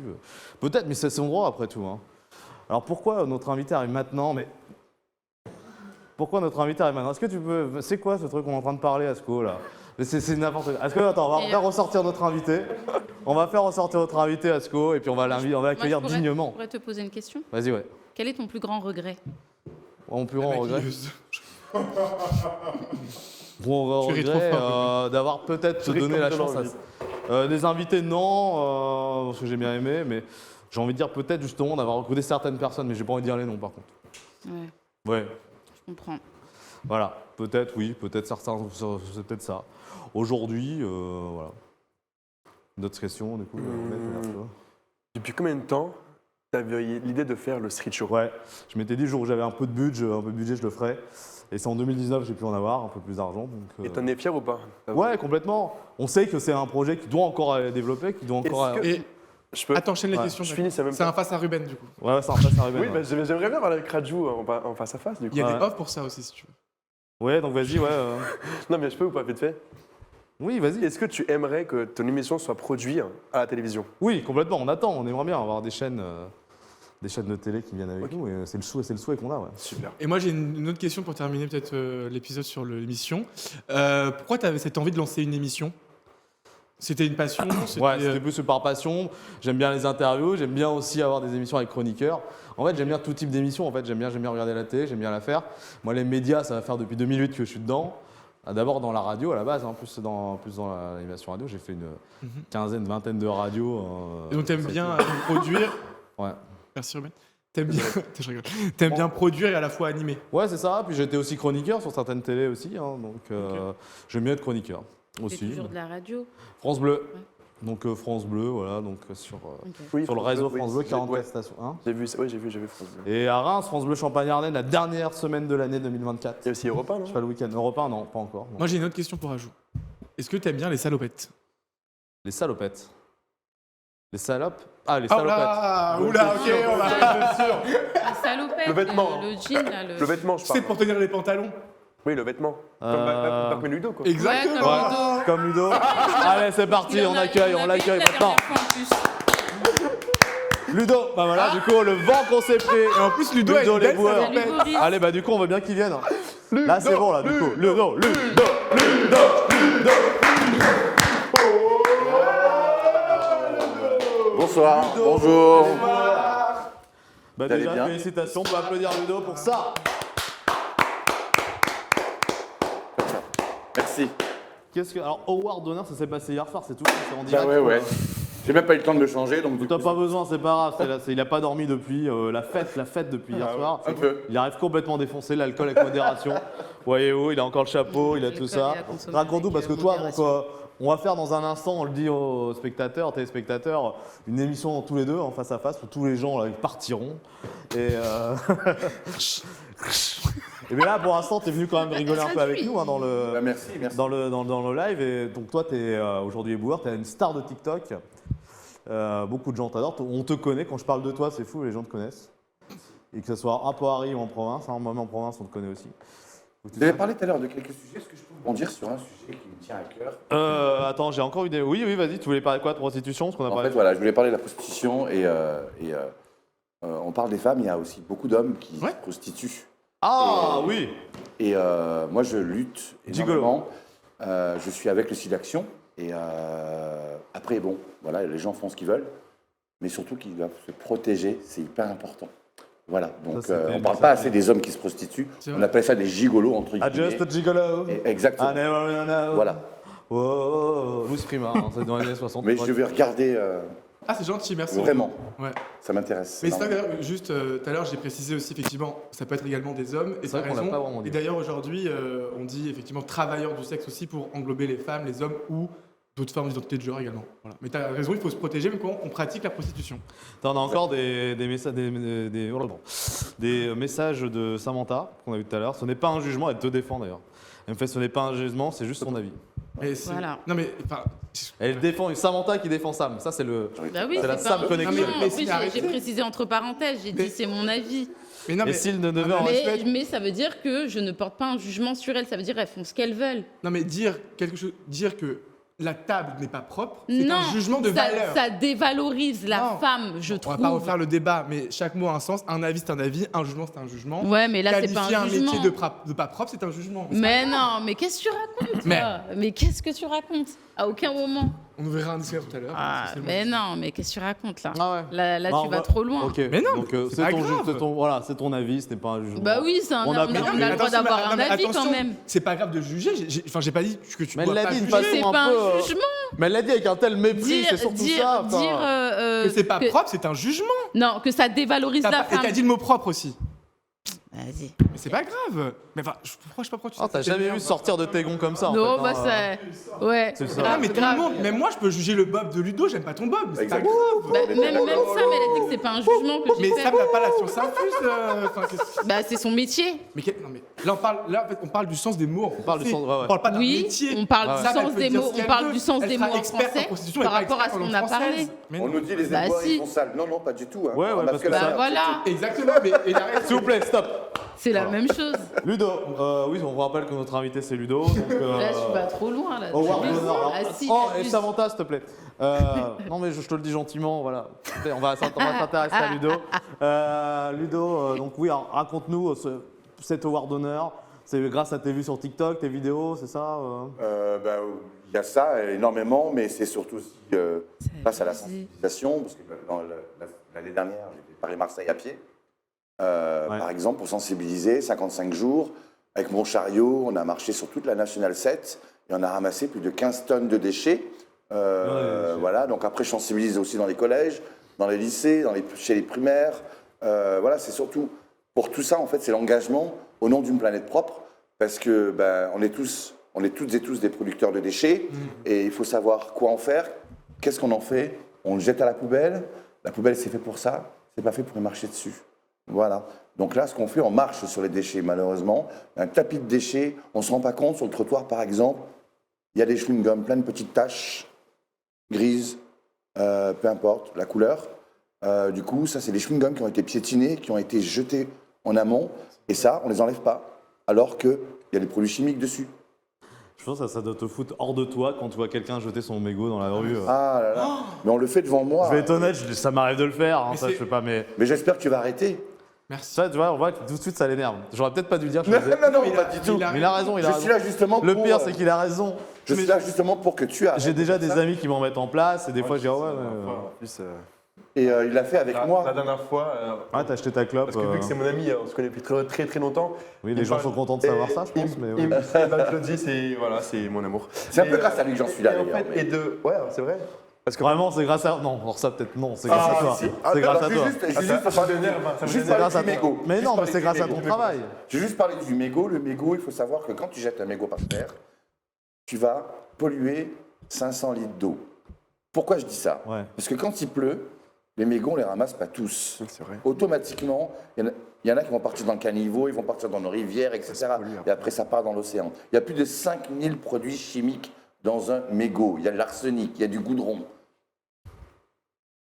Peut-être, mais c'est son droit après tout. Hein. Alors pourquoi notre invité arrive maintenant? Mais pourquoi notre invité arrive maintenant? Est-ce que tu peux, c'est quoi ce truc qu'on est en train de parler, Asko là? C'est n'importe quoi. Est-ce que attends, on va faire ressortir notre invité. On va faire ressortir notre invité, Asko, et puis on va l'accueillir Moi, je dignement. pourrais te poser une question. Vas-y, ouais. Quel est ton plus grand regret? Mon plus grand regret. Maquilleuse. Bon, Tu ris trop regret fort, d'avoir peut-être Tu ris donné comme la de chance l'envie. à des invités, non, parce que j'ai bien aimé, mais j'ai envie de dire peut-être justement d'avoir recruté certaines personnes, mais j'ai pas envie de dire les noms par contre. Ouais, Ouais, je comprends. voilà, peut-être oui, peut-être certains, c'est peut-être ça. Aujourd'hui, voilà. D'autres questions, du coup Depuis combien de temps tu avais l'idée de faire le street show? Ouais, je m'étais dit, le jour où j'avais un peu de budget, je le ferais. Et c'est en 2019 j'ai pu en avoir, un peu plus d'argent. Et t'en es fier ou pas? Ouais, complètement. On sait que c'est un projet qui doit encore être développé, qui doit encore... Est-ce que- Et Je peux? attends, enchaîne les Ouais, questions. je finis, ça même C'est pas. un face à Ruben, du coup. Ouais, ça en passe à Ruben. Oui, ouais. bah, j'aimerais bien parler avec Rajou en face à face, du coup. Il y a Ouais. des offs pour ça aussi, si tu veux. Ouais, donc vas-y, ouais. Non, mais je peux ou pas, vite fait? Oui, vas-y. Est-ce que tu aimerais que ton émission soit produite à la télévision? Oui, complètement, on attend, on aimerait bien avoir des chaînes de télé qui viennent avec nous, et c'est le souhait qu'on a, ouais. Super. Et moi, j'ai une autre question pour terminer peut-être l'épisode sur l'émission. Pourquoi tu avais cette envie de lancer une émission? C'était une passion? Ouais, c'était plus par passion. J'aime bien les interviews, j'aime bien aussi avoir des émissions avec chroniqueurs. En fait, j'aime bien tout type d'émissions. En fait, j'aime bien regarder la télé, j'aime bien la faire. Moi, les médias, ça va faire depuis 2008 que je suis dedans. D'abord dans la radio à la base, plus dans l'animation radio. J'ai fait une vingtaine de radios. Et donc, t'aimes bien produire? Ouais. Merci Ruben. T'aimes bien, je rigole. T'aimes bien produire et à la fois animer? Ouais, c'est ça. Puis j'étais aussi chroniqueur sur certaines télés aussi. Donc, j'aime bien être chroniqueur C'est aussi. toujours de la radio. France Bleu. Donc France Bleu, voilà, donc sur Oui, le France réseau Bleu, France oui, Bleu, 44 ouais. stations. Hein. J'ai vu France Bleu. Et à Reims, France Bleu Champagne-Ardenne, la dernière semaine de l'année 2024. Il y a aussi Europa, non? Je fais le week-end. Europe 1, non, pas encore. non. Moi, j'ai une autre question pour Ajou. Est-ce que t'aimes bien les salopettes? Les salopettes. Les salopes. Ah, les Oh salopettes. là, oula, ok, on va. La salopette, Le vêtement. le jean, là. Le vêtement, je C'est parle. pour tenir les pantalons. Oui, le vêtement. Comme Batman Ludo, quoi. Exactement. Ouais, comme Ludo. Ouais, comme Ludo. Allez, c'est parti, on l'accueille maintenant. Ludo, bah voilà, du coup, le vent qu'on s'est pris. Et en plus, Ludo a Ludo, une les belle boueurs. Salut, salopette. Boris. Allez, bah du coup, on veut bien qu'ils viennent. Là, c'est bon, là, du coup. Ludo. Bonsoir, bonjour. Bah Vous allez déjà, bien félicitations, on peut applaudir Ludo pour ça. Merci. Alors, Howard d'honneur, ça s'est passé hier soir, c'est tout. C'est en direct. Bah ouais. J'ai même pas eu le temps de me changer, donc du T'as coup, pas besoin, c'est pas grave. Il a pas dormi depuis la fête depuis hier soir. un peu. Il arrive complètement défoncé, l'alcool avec modération. Voyez-où, il a encore le chapeau, il a tout ça. L'alcool est à consommer Raconte-nous, parce avec, que toi, modération. donc, on va faire dans un instant, on le dit aux spectateurs, téléspectateurs, une émission tous les deux, en face à face, où tous les gens là, ils partiront. Et, et bien là, pour l'instant, t'es venu quand même rigoler un peu avec nous dans le. Bah, merci. Dans le live, et donc toi, tu es aujourd'hui éboueur, tu es une star de TikTok. Beaucoup de gens t'adorent. On te connaît, quand je parle de toi, c'est fou, les gens te connaissent. Et que ce soit à Paris ou en province, moi en province, on te connaît aussi. Vous avez parlé tout à l'heure de quelques sujets. Est-ce que je peux rebondir sur un sujet qui me tient à cœur? Attends, j'ai encore une idée. Oui, vas-y, tu voulais parler de quoi, de prostitution, ce qu'on a En parlé fait, voilà, je voulais parler de la prostitution et on parle des femmes, il y a aussi beaucoup d'hommes qui Ouais. se prostituent. Ah, oui. Et moi, je lutte Gigolo. énormément. Je suis avec le site d'action. Et après, bon, voilà, les gens font ce qu'ils veulent. Mais surtout qu'ils doivent se protéger, c'est hyper important. Voilà, donc Ça, c'était- on ne parle pas assez des hommes qui se prostituent. C'est On vrai. appelle ça des gigolos, entre I guillemets. just a gigolo. Et- exactement. I never know. Voilà. Oh, Louis Prima, hein, c'est dans les années 60. Mais je vais regarder Ah, c'est gentil, merci. vraiment. Ouais. Ça m'intéresse. Mais c'est énormément. vrai que juste tout à l'heure, j'ai précisé aussi effectivement, ça peut être également des hommes. Et C'est vrai t'as qu'on l'a raison. pas vraiment dit. Et d'ailleurs, aujourd'hui, on dit effectivement travailleurs du sexe aussi pour englober les femmes, les hommes ou d'autres formes d'identité de genre également. Voilà. Mais t'as raison, il faut se protéger même quand on pratique la prostitution. On a encore des messages de Samantha qu'on a vu tout à l'heure. Ce n'est pas un jugement, elle te défend d'ailleurs. Elle me fait ce n'est pas un jugement, c'est juste son avis. Mais c'est- Voilà. Non mais enfin, Elle défend Samantha qui défend Sam. Ça, c'est le. Bah oui, C'est la pas Sam un Connection. jugement. Mais En si, plus, j'ai arrêtez. précisé entre parenthèses, j'ai Mais- dit c'est mon avis. mais non Et mais s'il ne devait en Mais ça veut dire que je ne porte pas un jugement sur elles. Ça veut dire qu'elles font ce qu'elles veulent. non mais dire quelque chose, dire que la table n'est pas propre, c'est Non, un jugement de ça, valeur. ça dévalorise la Non. femme, je On trouve. va pas refaire le débat, mais chaque mot a un sens. Un avis, c'est un avis. Un jugement, c'est un jugement. Ouais, mais là, c'est pas Qualifier un un jugement. métier de pas propre, c'est un jugement. Mais non, mais qu'est-ce que tu racontes Mais- toi Mais qu'est-ce que tu racontes À aucun moment. On ouvrira un discours tout à l'heure. Ah, C'est le mais moment. non, mais qu'est-ce que tu racontes là Ah ouais. Là, Non, tu vas bah, trop loin. Ok. Mais non, Donc c'est c'est pas ton, grave. c'est ton avis, ce n'est pas un jugement. Bah oui, c'est On a on plus- a non, le mais droit attention, d'avoir un mais avis quand attention, même. C'est pas grave de juger. Enfin, j'ai pas dit que tu Mais dois elle l'a pas dit d'une juger. façon C'est un pas peu, un jugement. Mais elle l'a dit avec un tel mépris, c'est surtout ça. enfin. Que c'est pas propre, c'est un jugement. Non, que ça dévalorise T'as la pas- Et femme. t'as dit le mot propre aussi. Vas-y. Mais c'est pas grave. Mais enfin, pourquoi tu Ah, t'as jamais vu sortir de tes gonds comme ça en Non, fait, moi, hein, ça. Ouais. C'est ça. Ah, Grave, mais tout le grave. monde, même moi, je peux juger le Bob de Ludo, j'aime pas ton Bob, mais c'est pas Exactement. grave. Bah, même Sam, elle a dit que c'est pas un jugement que Mais j'ai Sam fait. n'a pas la science infuse. Enfin, Bah, c'est son métier. non, mais là, en fait, on parle du sens des mots. On parle du sens, ouais, ouais. On parle pas d'un Oui, métier. on parle Ouais, du ouais. Sam, elle sens peut des dire mots. ce qu'elle On parle veut. du sens Elle des sera mots en experte en français prostitution, par elle est rapport à pas ce qu'on experte a en parlé. française. Mais On non. nous dit les Bah, éboueurs, si. ils sont sales. Non, non, pas du tout. Hein. Ouais, ouais, parce que Bah ça- voilà, Exactement, mais et la reste, S'il vous plaît, stop. c'est la même chose. Ludo, oui, on vous rappelle que notre invité c'est Ludo. Donc, Là, je suis pas trop loin. Là. Howard J'abuse. Donner, alors. Ah, si, Oh, et j'abuse. Samantha, s'il te plaît. Non, mais je te le dis gentiment, voilà. On va s'intéresser à Ludo. Ludo, donc oui, alors, raconte-nous cet Howard Donner. C'est grâce à tes vues sur TikTok, tes vidéos, c'est ça Ben, il y a ça énormément, mais c'est surtout aussi grâce à la sensibilisation, parce que l'année dernière, j'ai fait Paris-Marseille à pied, par exemple, pour sensibiliser, 55 jours, avec mon chariot, on a marché sur toute la Nationale 7, et on a ramassé plus de 15 tonnes de déchets. Voilà, donc après, je sensibilise aussi dans les collèges, dans les lycées, chez les primaires. Voilà, c'est surtout, pour tout ça, en fait, c'est l'engagement au nom d'une planète propre, parce que ben, on est toutes et tous des producteurs de déchets, et il faut savoir quoi en faire, qu'est-ce qu'on en fait. On le jette à la poubelle c'est fait pour ça, c'est pas fait pour y marcher dessus. Voilà. Donc là, ce qu'on fait, on marche sur les déchets, malheureusement. Un tapis de déchets, on ne se rend pas compte, sur le trottoir, par exemple, il y a des chewing-gums, plein de petites taches grises, peu importe la couleur. Du coup, ça, c'est des chewing-gums qui ont été piétinés, qui ont été jetés en amont, et ça, on ne les enlève pas, alors qu'il y a des produits chimiques dessus. Je pense que ça doit te foutre hors de toi quand tu vois quelqu'un jeter son mégot dans la rue. Ah là là. Mais on le fait devant moi. Je vais être honnête, ça m'arrive de le faire, hein, Mais ça c'est- je fais pas, mais Mais j'espère que tu vas arrêter. Merci. ça, tu vois, on voit que tout de suite ça l'énerve. J'aurais peut-être pas dû le dire. Je Non, faisais- non, il pas a- du tout. il a- Mais il a raison, il a Je raison. suis là justement Le pour, pire, c'est qu'il a raison. Je suis là justement pour que tu arrêtes. J'ai déjà des ça. amis qui m'en mettent en place et des fois je dis, ah ouais, En plus, Et il l'a fait avec moi. la dernière fois, ouais, t'as acheté ta clope. parce que vu que c'est mon ami, on se connaît depuis très très, très longtemps. Oui, il les me gens parle- sont contents de savoir et- ça, je pense. et- Mais et oui. Stéphane Claudier, c'est mon amour. C'est un peu Et, grâce à lui que j'en suis là, et en d'ailleurs. fait, ouais, c'est vrai. Parce que Vraiment, c'est grâce à. Non, alors ça peut-être non, c'est grâce à toi. si. C'est grâce à j'ai toi. juste ça parlé me du- dénerve, ça me juste dénerve. parlé Grâce à du ton- mégot. Mais Juste non, mais parler c'est du grâce à mégot. ton travail. J'ai juste parlé du mégot. Le mégot, il faut savoir que quand tu jettes un mégot par terre, tu vas polluer 500 litres d'eau. Pourquoi je dis ça? Ouais. Parce que quand il pleut, les mégots, on les ramasse pas tous. C'est vrai. Automatiquement, il y en a qui vont partir dans le caniveau, ils vont partir dans nos rivières, etc. Et après, ça part dans l'océan. Il y a plus de 5000 produits chimiques dans un mégot. Il y a de l'arsenic, il y a du goudron.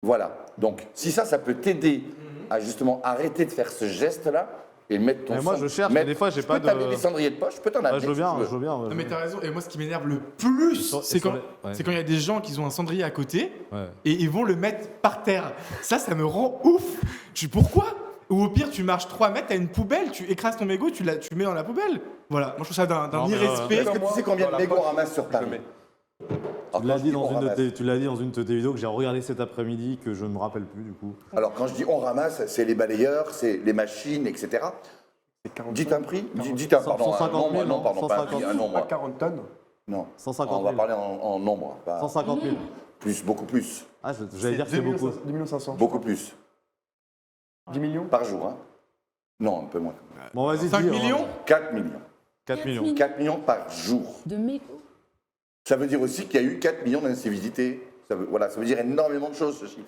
Voilà. Donc, si ça peut t'aider à justement arrêter de faire ce geste-là et mettre ton Mais moi, sang- je cherche, mais des fois, j'ai je pas peux t'amener de- des cendriers de poche, je peux t'en amener. Ouais, je veux si bien, tu veux. je veux bien. Non mais t'as raison, et moi ce qui m'énerve le plus, Sur- c'est sur quand les- ouais. c'est quand il y a des gens qui ont un cendrier à côté Ouais. et ils vont le mettre par terre. Ça me rend ouf. Tu pourquoi? Ou au pire, tu marches 3 mètres, t'as une poubelle, tu écrases ton mégot, tu le mets dans la poubelle. Voilà, moi je trouve ça d'un Non, mais, irrespect. Est-ce que tu sais combien de mégots on ramasse sur Paris? Tu l'as dit dans une de tes, tu l'as dit dans une de tes vidéos que j'ai regardé cet après-midi que je ne me rappelle plus du coup. Alors, quand je dis on ramasse, c'est les balayeurs, c'est les machines, etc. Dites un prix. Dites un, pardon, 150 000, un nombre, non, non, pardon, pas un prix, 150 un nombre. Pas 40 tonnes. Non. 150 On va 000. parler en nombre. Pas 150 000. plus, beaucoup plus. Ah, j'allais dire que c'est beaucoup. 2 500. Beaucoup plus. 10 millions. Par jour, hein. Non, un peu moins. Bon, vas-y, 5 dis, millions 4 millions. 4 millions. 4 millions par jour. De mégots. Ça veut dire aussi qu'il y a eu 4 millions d'incivilités. Voilà, ça veut dire énormément de choses, ce chiffre.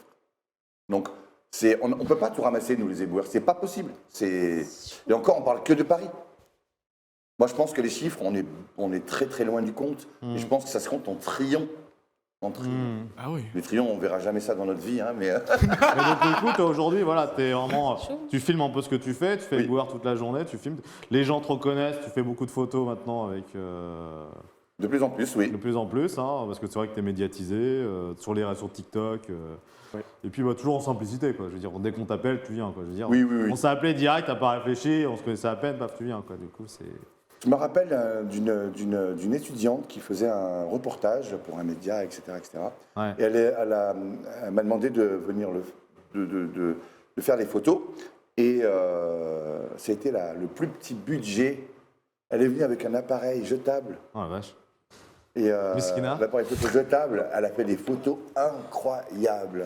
Donc, on ne peut pas tout ramasser, nous, les éboueurs. C'est pas possible. Et encore, on parle que de Paris. Moi, je pense que les chiffres, on est très très loin du compte. Et je pense que ça se compte en trillions. En trillions. Hmm. Ah oui. Les trillions, on verra jamais ça dans notre vie, hein, mais... Et donc, du coup, toi, aujourd'hui, voilà, t'es vraiment, tu filmes un peu ce que tu fais les Oui. boueurs toute la journée, tu filmes. Les gens te reconnaissent, tu fais beaucoup de photos maintenant avec De plus en plus, oui. de plus en plus, hein, parce que c'est vrai que t'es médiatisé sur les réseaux TikTok. Oui. Et puis, bah, toujours en simplicité, quoi. Je veux dire, dès qu'on t'appelle, tu viens, quoi. Je veux dire, Oui, oui, oui. on s'est appelé direct, t'as pas réfléchi, on se connaissait à peine, paf, tu viens, quoi. Du coup, c'est. Je me rappelle d'une étudiante qui faisait un reportage pour un média, etc. etc. Ouais. Et elle m'a demandé de venir de faire des photos. Et c'était le plus petit budget. Elle est venue avec un appareil jetable. Oh la vache. Et Miskina. l'appareil photo jetable, elle a fait des photos incroyables.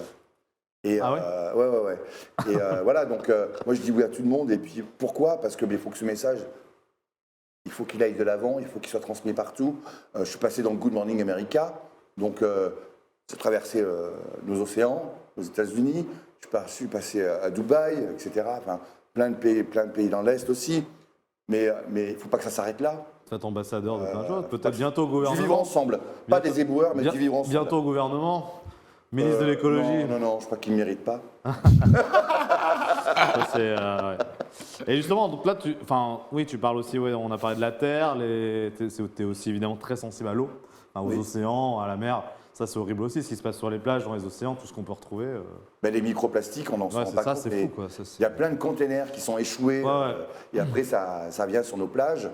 Et, Ah ouais. Et voilà, donc moi je dis oui à tout le monde. Et puis pourquoi? Parce que il faut que ce message, il faut qu'il aille de l'avant, il faut qu'il soit transmis partout. Je suis passé dans le Good Morning America, donc j'ai traversé nos océans aux États-Unis. Je suis passé à Dubaï, etc. Enfin, plein de pays dans l'Est aussi. Mais il ne faut pas que ça s'arrête là. Tu vas être ambassadeur de plein de choses. Peut-être bientôt au Du vivre gouvernement. ensemble. Pas des éboueurs, mais du vivre ensemble. Bientôt au gouvernement. Ministre de l'écologie. Non, je crois qu'il ne mérite pas. Ça, c'est, ouais. Et justement, donc là, tu parles aussi, ouais, on a parlé de la terre, tu es aussi évidemment très sensible à l'eau, aux Oui. océans, à la mer. Ça, c'est horrible aussi, ce qui se passe sur les plages, dans les océans, tout ce qu'on peut retrouver. Ben, les microplastiques, on n'en se Ouais, rend c'est pas ça, compte. c'est mais fou, quoi. Ça, il y a plein de containers qui sont échoués, Ouais. et après ça vient sur nos plages.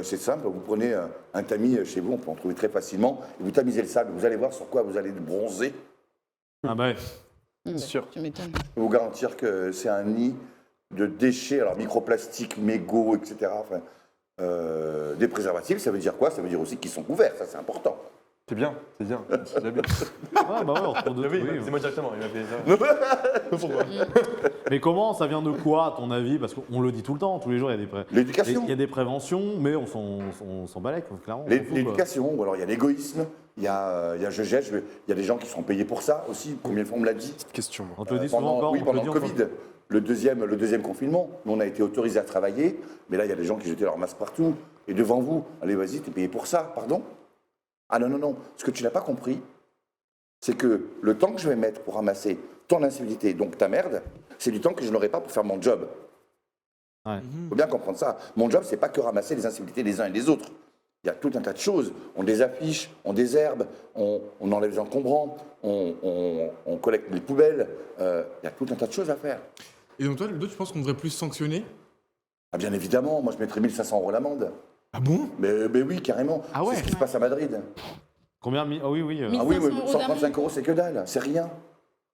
C'est simple, vous prenez un tamis chez vous, on peut en trouver très facilement, et vous tamisez le sable, vous allez voir sur quoi vous allez bronzer. Ah bah ouais. Mmh, sûr. Tu m'étonnes. Je peux vous garantir que c'est un nid de déchets, alors microplastiques, mégots, etc. Enfin, des préservatifs, ça veut dire quoi? Ça veut dire aussi qu'ils sont couverts, ça c'est important. C'est bien, c'est bien. C'est bien. Ouais, bah ouais, on retrouve d'autres. Oui, oui. c'est moi directement. Il m'a fait Pourquoi? Mais comment, ça vient de quoi, à ton avis? Parce qu'on le dit tout le temps, tous les jours, il y a des L'éducation. il y a des préventions, mais on s'en balèque, clairement. on s'en fout, quoi. L'éducation, ou alors il y a l'égoïsme, il y a je jette, il y a des gens qui sont payés pour ça aussi, combien de fois on me l'a dit. Question. On te le dit souvent Pendant, encore. oui, on te pendant le le dit Covid, le deuxième confinement, nous, on a été autorisés à travailler, mais là il y a des gens qui jetaient leur masque partout, et devant vous, allez vas-y, t'es payé pour ça, pardon? Ah non, ce que tu n'as pas compris, c'est que le temps que je vais mettre pour ramasser ton incivilité, donc ta merde, c'est du temps que je n'aurai pas pour faire mon job. Ouais. Il faut bien comprendre ça. Mon job, c'est pas que ramasser les incivilités des uns et des autres. Il y a tout un tas de choses. On désaffiche, on désherbe, on enlève les encombrants, on collecte les poubelles. Il y a tout un tas de choses à faire. Et donc toi, Ludo, tu penses qu'on devrait plus sanctionner? Ah, bien évidemment, moi je mettrais 1 500 € l'amende. Ah bon? Mais oui, carrément. Ah ouais. C'est ce qui se passe à Madrid. Combien Ah oui, oui. Mais- Ah oui, 1500 mais € 135 €, c'est que dalle, c'est rien.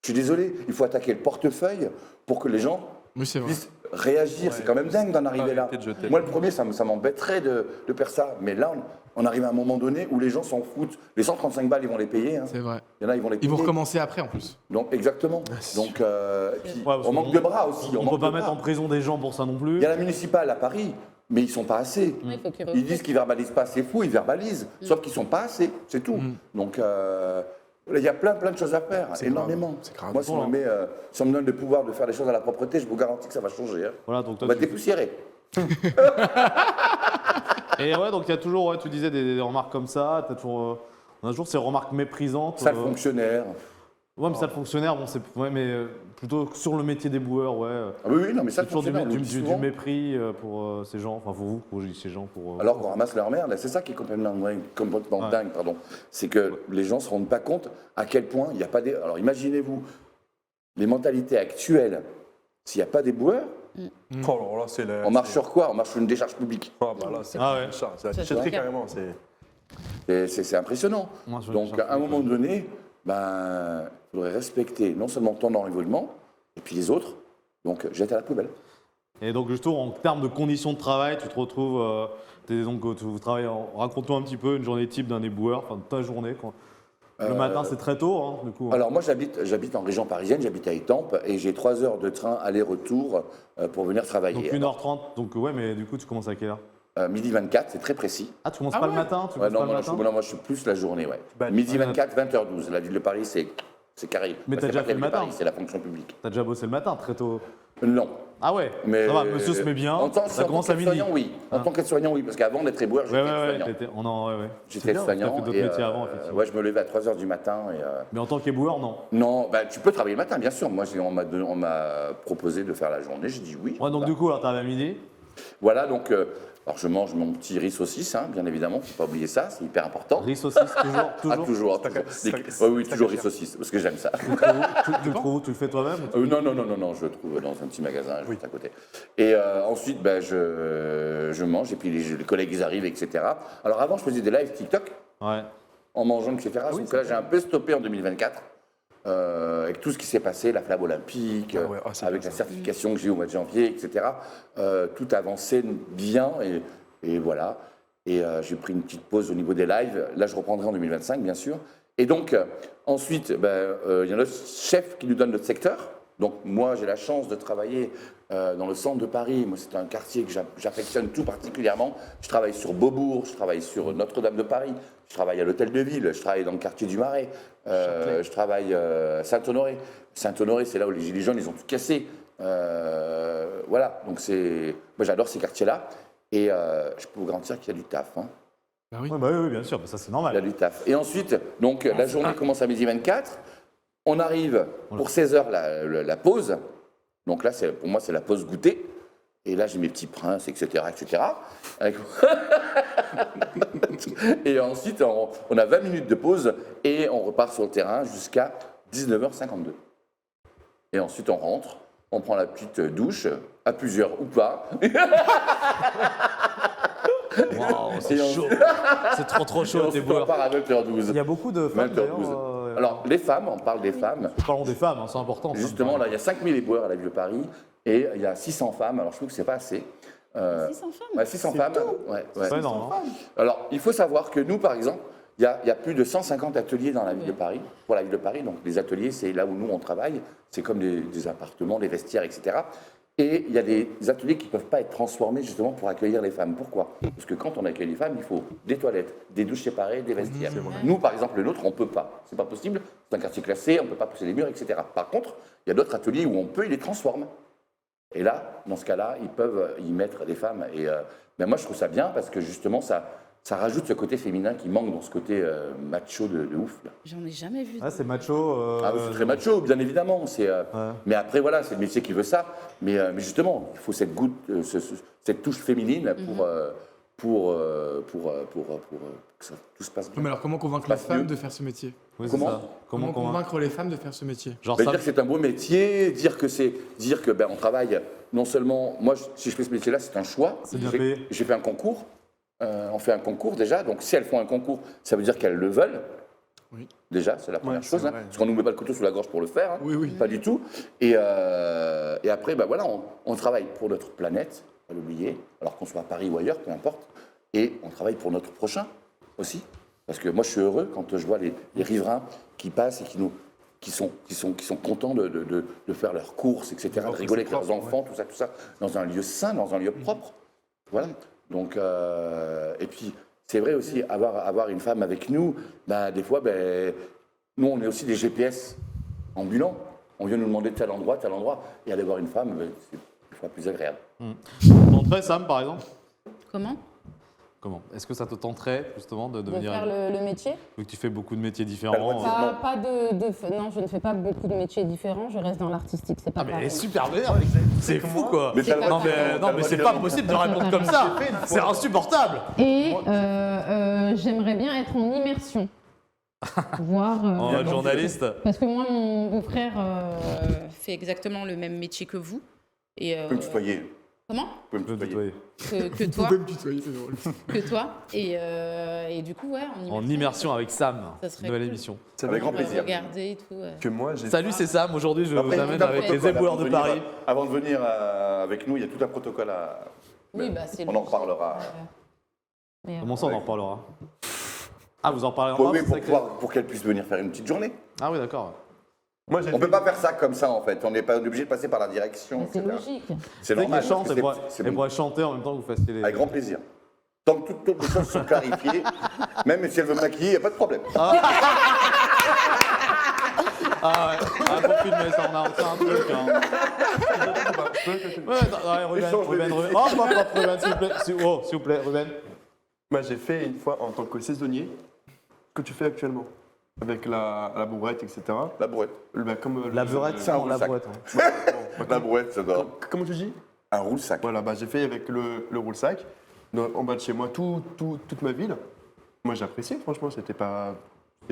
Je suis désolé, il faut attaquer le portefeuille pour que les gens Oui, c'est vrai. puissent réagir. C'est quand même dingue d'en arriver là. Arrêtez de jeter. Moi, le premier, ça m'embêterait de faire ça. Mais là, on arrive à un moment donné où les gens s'en foutent. Les 135 balles, ils vont les payer. Hein. C'est vrai. Il y en a, ils vont les Ils payer. vont recommencer après en plus. Donc, exactement. Donc, et puis, Ouais, parce on manque qu'on- de bras aussi. On manque peut pas de mettre bras. en prison des gens pour ça non plus. Il y a la municipale à Paris, mais ils sont pas assez. Ouais, il faut qu'ils Ils recrutent. disent qu'ils verbalisent pas, c'est fou, ils verbalisent. Sauf qu'ils sont pas assez, c'est tout. Donc, il y a plein de choses à faire, C'est énormément. grave, c'est grave. Moi, si on me donne le pouvoir de faire les choses à la propreté, je vous garantis que ça va changer. Hein. Voilà, donc On toi, va tu- dépoussiérer. Et ouais, donc il y a toujours, ouais, tu disais des remarques comme ça. T'as toujours, on a toujours ces remarques méprisantes. Sale fonctionnaire. Ouais, mais ça, le fonctionnaire, bon, c'est ouais, mais plutôt sur le métier des boueurs, ouais. Ah oui, non, mais ça, C'est toujours fonctionnaire, on le dit du souvent. mépris pour ces gens, enfin pour vous, pour ces gens, pour. Alors qu'on ramasse leur merde, c'est ça qui est complètement Ouais. dingue, pardon. C'est que les gens ne se rendent pas compte à quel point il n'y a pas des... Alors imaginez-vous, les mentalités actuelles, s'il n'y a pas des boueurs, Oh, alors là, c'est la. on marche sur quoi? On marche sur une décharge publique. Ah, bah là, c'est Ah ouais. c'est la Ça, déchetterie c'est carrément. C'est. C'est impressionnant. Ouais, sur une Donc décharge à un moment donné, ben, il faudrait respecter non seulement ton environnement, et puis les autres, donc jette à la poubelle. Et donc, justement, en termes de conditions de travail, tu te retrouves. Tu travailles. Raconte-nous un petit peu une journée type d'un éboueur, enfin de ta journée. Le matin, c'est très tôt, hein, du coup. Alors moi j'habite en région parisienne, j'habite à Étampes, et j'ai 3 heures de train aller-retour pour venir travailler. Donc 1h30. Donc, ouais, mais du coup, tu commences à quelle heure? Midi 24, c'est très précis. Ah, tu commences Ah pas ouais. le matin? Tu Ouais, commences non, pas le moi, matin? moi, je suis plus la journée, ouais. Bah, Midi ouais. 24, 20h12. La ville de Paris, c'est carré. Mais Bah, t'as c'est déjà pas fait le la ville de matin. Paris, c'est la fonction publique. T'as déjà bossé le matin, très tôt. Non. Ah ouais, Mais ça va, monsieur se met bien, En tant, ça en commence tant à midi. qu'aide-soignant, oui. En Ah. tant qu'aide-soignant, oui. Parce qu'avant d'être éboueur, Ouais, j'étais ouais, aide-soignant. ouais. J'étais C'est bien, aide-soignant. t'as fait d'autres et, métiers avant, effectivement. ouais, je me levais à 3 heures du matin. Mais en tant qu'éboueur, non. Non, bah, tu peux travailler le matin, bien sûr. Moi, on m'a proposé de faire la journée. J'ai dit oui. Ouais, donc Voilà. du coup, alors t'arrives à midi. Voilà, donc, alors je mange mon petit riz saucisse, hein, bien évidemment, faut pas oublier ça, c'est hyper important. Riz saucisse, toujours. Ah, toujours. C'est ta- c'est ta- Oui, c'est ta toujours riz cachère. saucisse, parce que j'aime ça. Tu le trouves où? Tu le fais toi-même? Non, je le trouve dans un petit magasin juste à côté. Et ensuite, ben, je mange, et puis les collègues ils arrivent, etc. Alors avant, je faisais des lives TikTok, Ouais. en mangeant, etc. Sauf que là, j'ai un peu stoppé en 2024. Avec tout ce qui s'est passé, la flamme olympique, Ah ouais, c'est avec bien, la ça. certification que j'ai eu au mois de janvier, etc. Tout avancé bien et voilà. Et j'ai pris une petite pause au niveau des lives. Là, je reprendrai en 2025, bien sûr. Et donc, ensuite, il y a notre chef qui nous donne notre secteur. Donc, moi, j'ai la chance de travailler dans le centre de Paris. Moi, c'est un quartier que j'affectionne tout particulièrement. Je travaille sur Beaubourg, je travaille sur Notre-Dame de Paris, je travaille à l'Hôtel de Ville, je travaille dans le quartier du Marais, je travaille à Saint-Honoré. Saint-Honoré, c'est là où les Gilets jaunes, ils ont tout cassé. Voilà, donc moi, j'adore ces quartiers-là. Et je peux vous garantir qu'il y a du taf. Hein. Bah oui. Ouais, bah oui, bien sûr, bah ça c'est Il y a normal. du taf. Et ensuite, donc, la journée commence à midi 24. On arrive pour 16h la pause. Donc là, pour moi, c'est la pause goûter. Et là, j'ai mes petits princes, etc. etc. Et ensuite, on a 20 minutes de pause et on repart sur le terrain jusqu'à 19h52. Et ensuite, on rentre, on prend la petite douche, à plusieurs ou pas. Waouh, c'est Et chaud. C'est trop Et chaud, tes ensuite, on boueurs. part à 20h12. Il y a beaucoup de femmes 20h12. d'ailleurs. Alors, les femmes, on parle des femmes. Parlons des femmes, hein, c'est important. ça, Justement, me là, il y a 5000 éboueurs à la Vieux-Paris et il y a 600 femmes. Alors, je trouve que c'est pas assez. 600 femmes. Ouais, 600 femmes. Ouais, ouais. C'est énorme. Hein. Alors, il faut savoir que nous, par exemple, il y a plus de 150 ateliers dans la ville de Paris, pour la ville de Paris. Donc, les ateliers, c'est là où nous, on travaille. C'est comme des appartements, des vestiaires, etc. Et il y a des ateliers qui ne peuvent pas être transformés justement pour accueillir les femmes. Pourquoi? Parce que quand on accueille les femmes, il faut des toilettes, des douches séparées, des vestiaires. Nous, par exemple, le nôtre, on ne peut pas. C'est pas possible. C'est un quartier classé, on ne peut pas pousser les murs, etc. Par contre, il y a d'autres ateliers où on peut, ils les transforment. Et là, dans ce cas-là, ils peuvent y mettre des femmes. Et moi, je trouve ça bien parce que justement, ça rajoute ce côté féminin qui manque dans ce côté macho de ouf. Là. J'en ai jamais vu. Ah, c'est macho. C'est très macho, bien évidemment. Mais après, voilà, c'est le métier qui veut ça. Mais justement, il faut cette cette touche féminine pour que tout se passe Non, bien. mais alors, comment convaincre Pas les femmes mieux. de faire ce métier? Oui, c'est Comment ça. Comment convaincre convaincre les femmes de faire ce métier? Genre Ben, ça. dire que c'est un beau métier, dire que on travaille non seulement. Moi, si je fais ce métier-là, c'est un choix. C'est bien payé. J'ai fait un concours. On fait un concours déjà. Donc, si elles font un concours, ça veut dire qu'elles le veulent. Oui. Déjà, c'est la première c'est chose. Hein, vrai. parce qu'on ne nous met pas le couteau sous la gorge pour le faire. Hein, Oui, oui. Pas du tout. Et après, voilà, on travaille pour notre planète, pas l'oublier. Alors qu'on soit à Paris ou ailleurs, peu importe. Et on travaille pour notre prochain aussi. Parce que moi, je suis heureux quand je vois les riverains qui passent et qui sont contents de faire leurs courses, etc., de rigoler avec leurs enfants, tout ça, dans un lieu sain, dans un lieu propre. Voilà. Donc, et puis, c'est vrai aussi, avoir une femme avec nous, des fois, nous, on est aussi des GPS ambulants. On vient nous demander tel endroit, et aller voir une femme, c'est des fois plus agréable. Tenterait, Sam, par exemple? Comment? Comment? Est-ce que ça te tenterait, justement, de De devenir. faire le métier. Vu que tu fais beaucoup de métiers différents. Non, je ne fais pas beaucoup de métiers différents, je reste dans l'artistique, c'est pas Ah, mais elle est pareil. super bien! C'est fou, quoi! Mais t'as le droit Non, de- mais, t'as non, le mais droit c'est de pas dire. possible de répondre comme ça! C'est insupportable! Et j'aimerais bien être en immersion. Voir. En mode journaliste. Parce que moi, mon beau-frère. Fait exactement le même métier que vous. Et, Vous pouvez me tutoyer. comment? Vous pouvez me Je peux tutoyer. Que Vous toi. pouvez me tutoyer, c'est drôle. Que toi. Et du coup, ouais, En immersion avec Sam, Ça serait nouvelle cool. émission. C'est Avec vrai grand plaisir. Regarder et tout. que moi, j'ai. Salut, c'est Sam. Aujourd'hui, je vous Après, il y a amène tout un avec les protocole éboueurs avant de venir- Paris. Avant de venir avec nous, il y a tout un protocole à. Oui, bah c'est On en reparlera. Comment ça, on en reparlera? Ah, vous en parlez Pour, en off, c'est ça que- pour qu'elle puisse venir faire une petite journée. Ah oui, d'accord. Moi, j'ai On fait- peut pas faire ça comme ça en fait. On n'est pas obligé de passer par la direction. C'est etc. logique. C'est Dès normal. qu'elle chante, parce elle que pourrait, c'est elle bon. pourrait chanter en même temps que vous fassiez les. Avec grand plaisir. Tant que toutes les choses sont clarifiées, même si elle veut me maquiller, il n'y a pas de problème. Ah ouais, faut filmer ça, on a un truc. Hein. Ouais, Ruben, Échange de Ruben. métier. Oh, pas Ruben, s'il vous plaît. S'il vous plaît, Ruben. Moi, j'ai fait une fois en tant que saisonnier, ce que tu fais actuellement, avec la bourrette, etc. La brouette. Comme, La beurette, c'est un non, la roule-sac. beurette. Hein. La brouette, ça doit. Comment tu dis? Un roule-sac. Voilà, j'ai fait avec le roule-sac, en bas de chez moi, toute ma ville. Moi, j'ai apprécié, franchement, c'était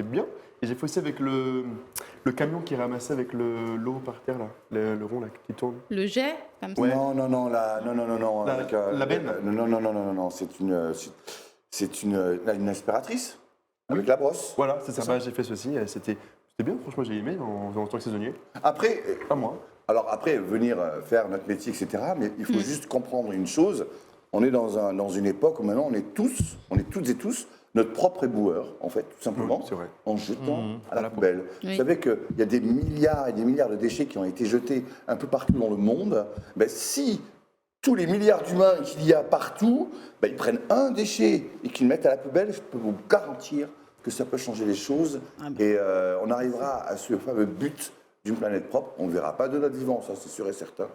bien. Et j'ai fait aussi avec le camion qui ramassait avec l'eau par terre, là, le rond, là, qui tourne. Le jet, comme ça. Ouais. Non. La- avec, la benne. Non. C'est une aspiratrice. Avec la brosse. Voilà, c'est ça. Bah, j'ai fait ceci, et c'était bien, franchement, j'ai aimé en tant que saisonnier. Après, Pas moi. alors après, venir faire notre métier, etc. Mais il faut juste comprendre une chose. On est dans une époque où maintenant on est toutes et tous notre propre éboueur, en fait, tout simplement, Oui, c'est vrai. en jetant à la la poubelle. Oui. Vous savez qu'il y a des milliards et des milliards de déchets qui ont été jetés un peu partout dans le monde. Ben, si tous les milliards d'humains qu'il y a partout, ben, ils prennent un déchet et qu'ils le mettent à la poubelle, je peux vous garantir que ça peut changer les choses. Ah ben. Et on arrivera à ce fameux but d'une planète propre. On ne verra pas de notre vivant, ça c'est sûr et certain.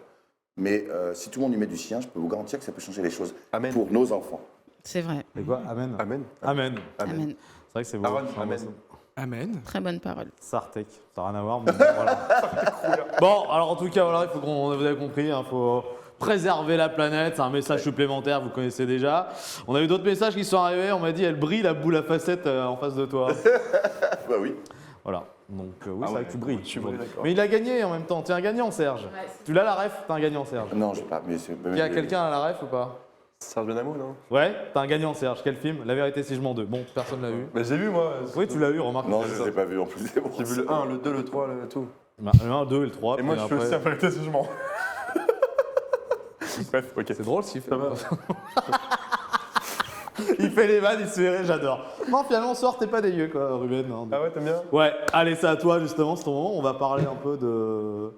Mais si tout le monde y met du sien, je peux vous garantir que ça peut changer les choses Amen. pour nos enfants. C'est vrai. C'est quoi? Amen. Amen. Amen. Amen. C'est vrai que c'est beau. Aaron, C'est un amen. beau son. Amen. Très bonne parole. Sartec, ça n'a rien à voir, mais voilà. Bon, alors en tout cas, voilà, il faut qu'on, vous avez compris, il faut préserver la planète, c'est un message supplémentaire, vous connaissez déjà. On a eu d'autres messages qui sont arrivés, on m'a dit, elle brille la boule à facettes en face de toi. Bah oui. Voilà, donc oui, Ah c'est vrai ouais, que tu brilles. tu brilles, d'accord. Mais il a gagné en même temps, tu es un gagnant, Serge. Tu l'as la ref, t'es un gagnant, Serge. Non, je sais pas. Mais c'est. Il y a quelqu'un à la ref ou pas? Serge Benamo, non? Ouais, t'es un gagnant, Serge. Quel film? La vérité si je mens 2. Bon, personne l'a vu. Mais j'ai vu, moi. Oui, tu l'as eu, remarque. Non, je ne l'ai pas vu en plus. C'est bon. J'ai vu le 1, le 2, le 3, le tout. Bah, le 1, 2 et le 3. Et moi, puis je suis après- aussi un vérité si je mens. Bref, ok. C'est drôle s'il fait. Ça va. Il fait les vannes, il se fait rire, j'adore. Non, finalement, sort, t'es pas dégueu, quoi, Ruben. hein. Ah ouais, t'aimes bien? Ouais, allez, c'est à toi, justement, c'est ton moment. On va parler un peu de.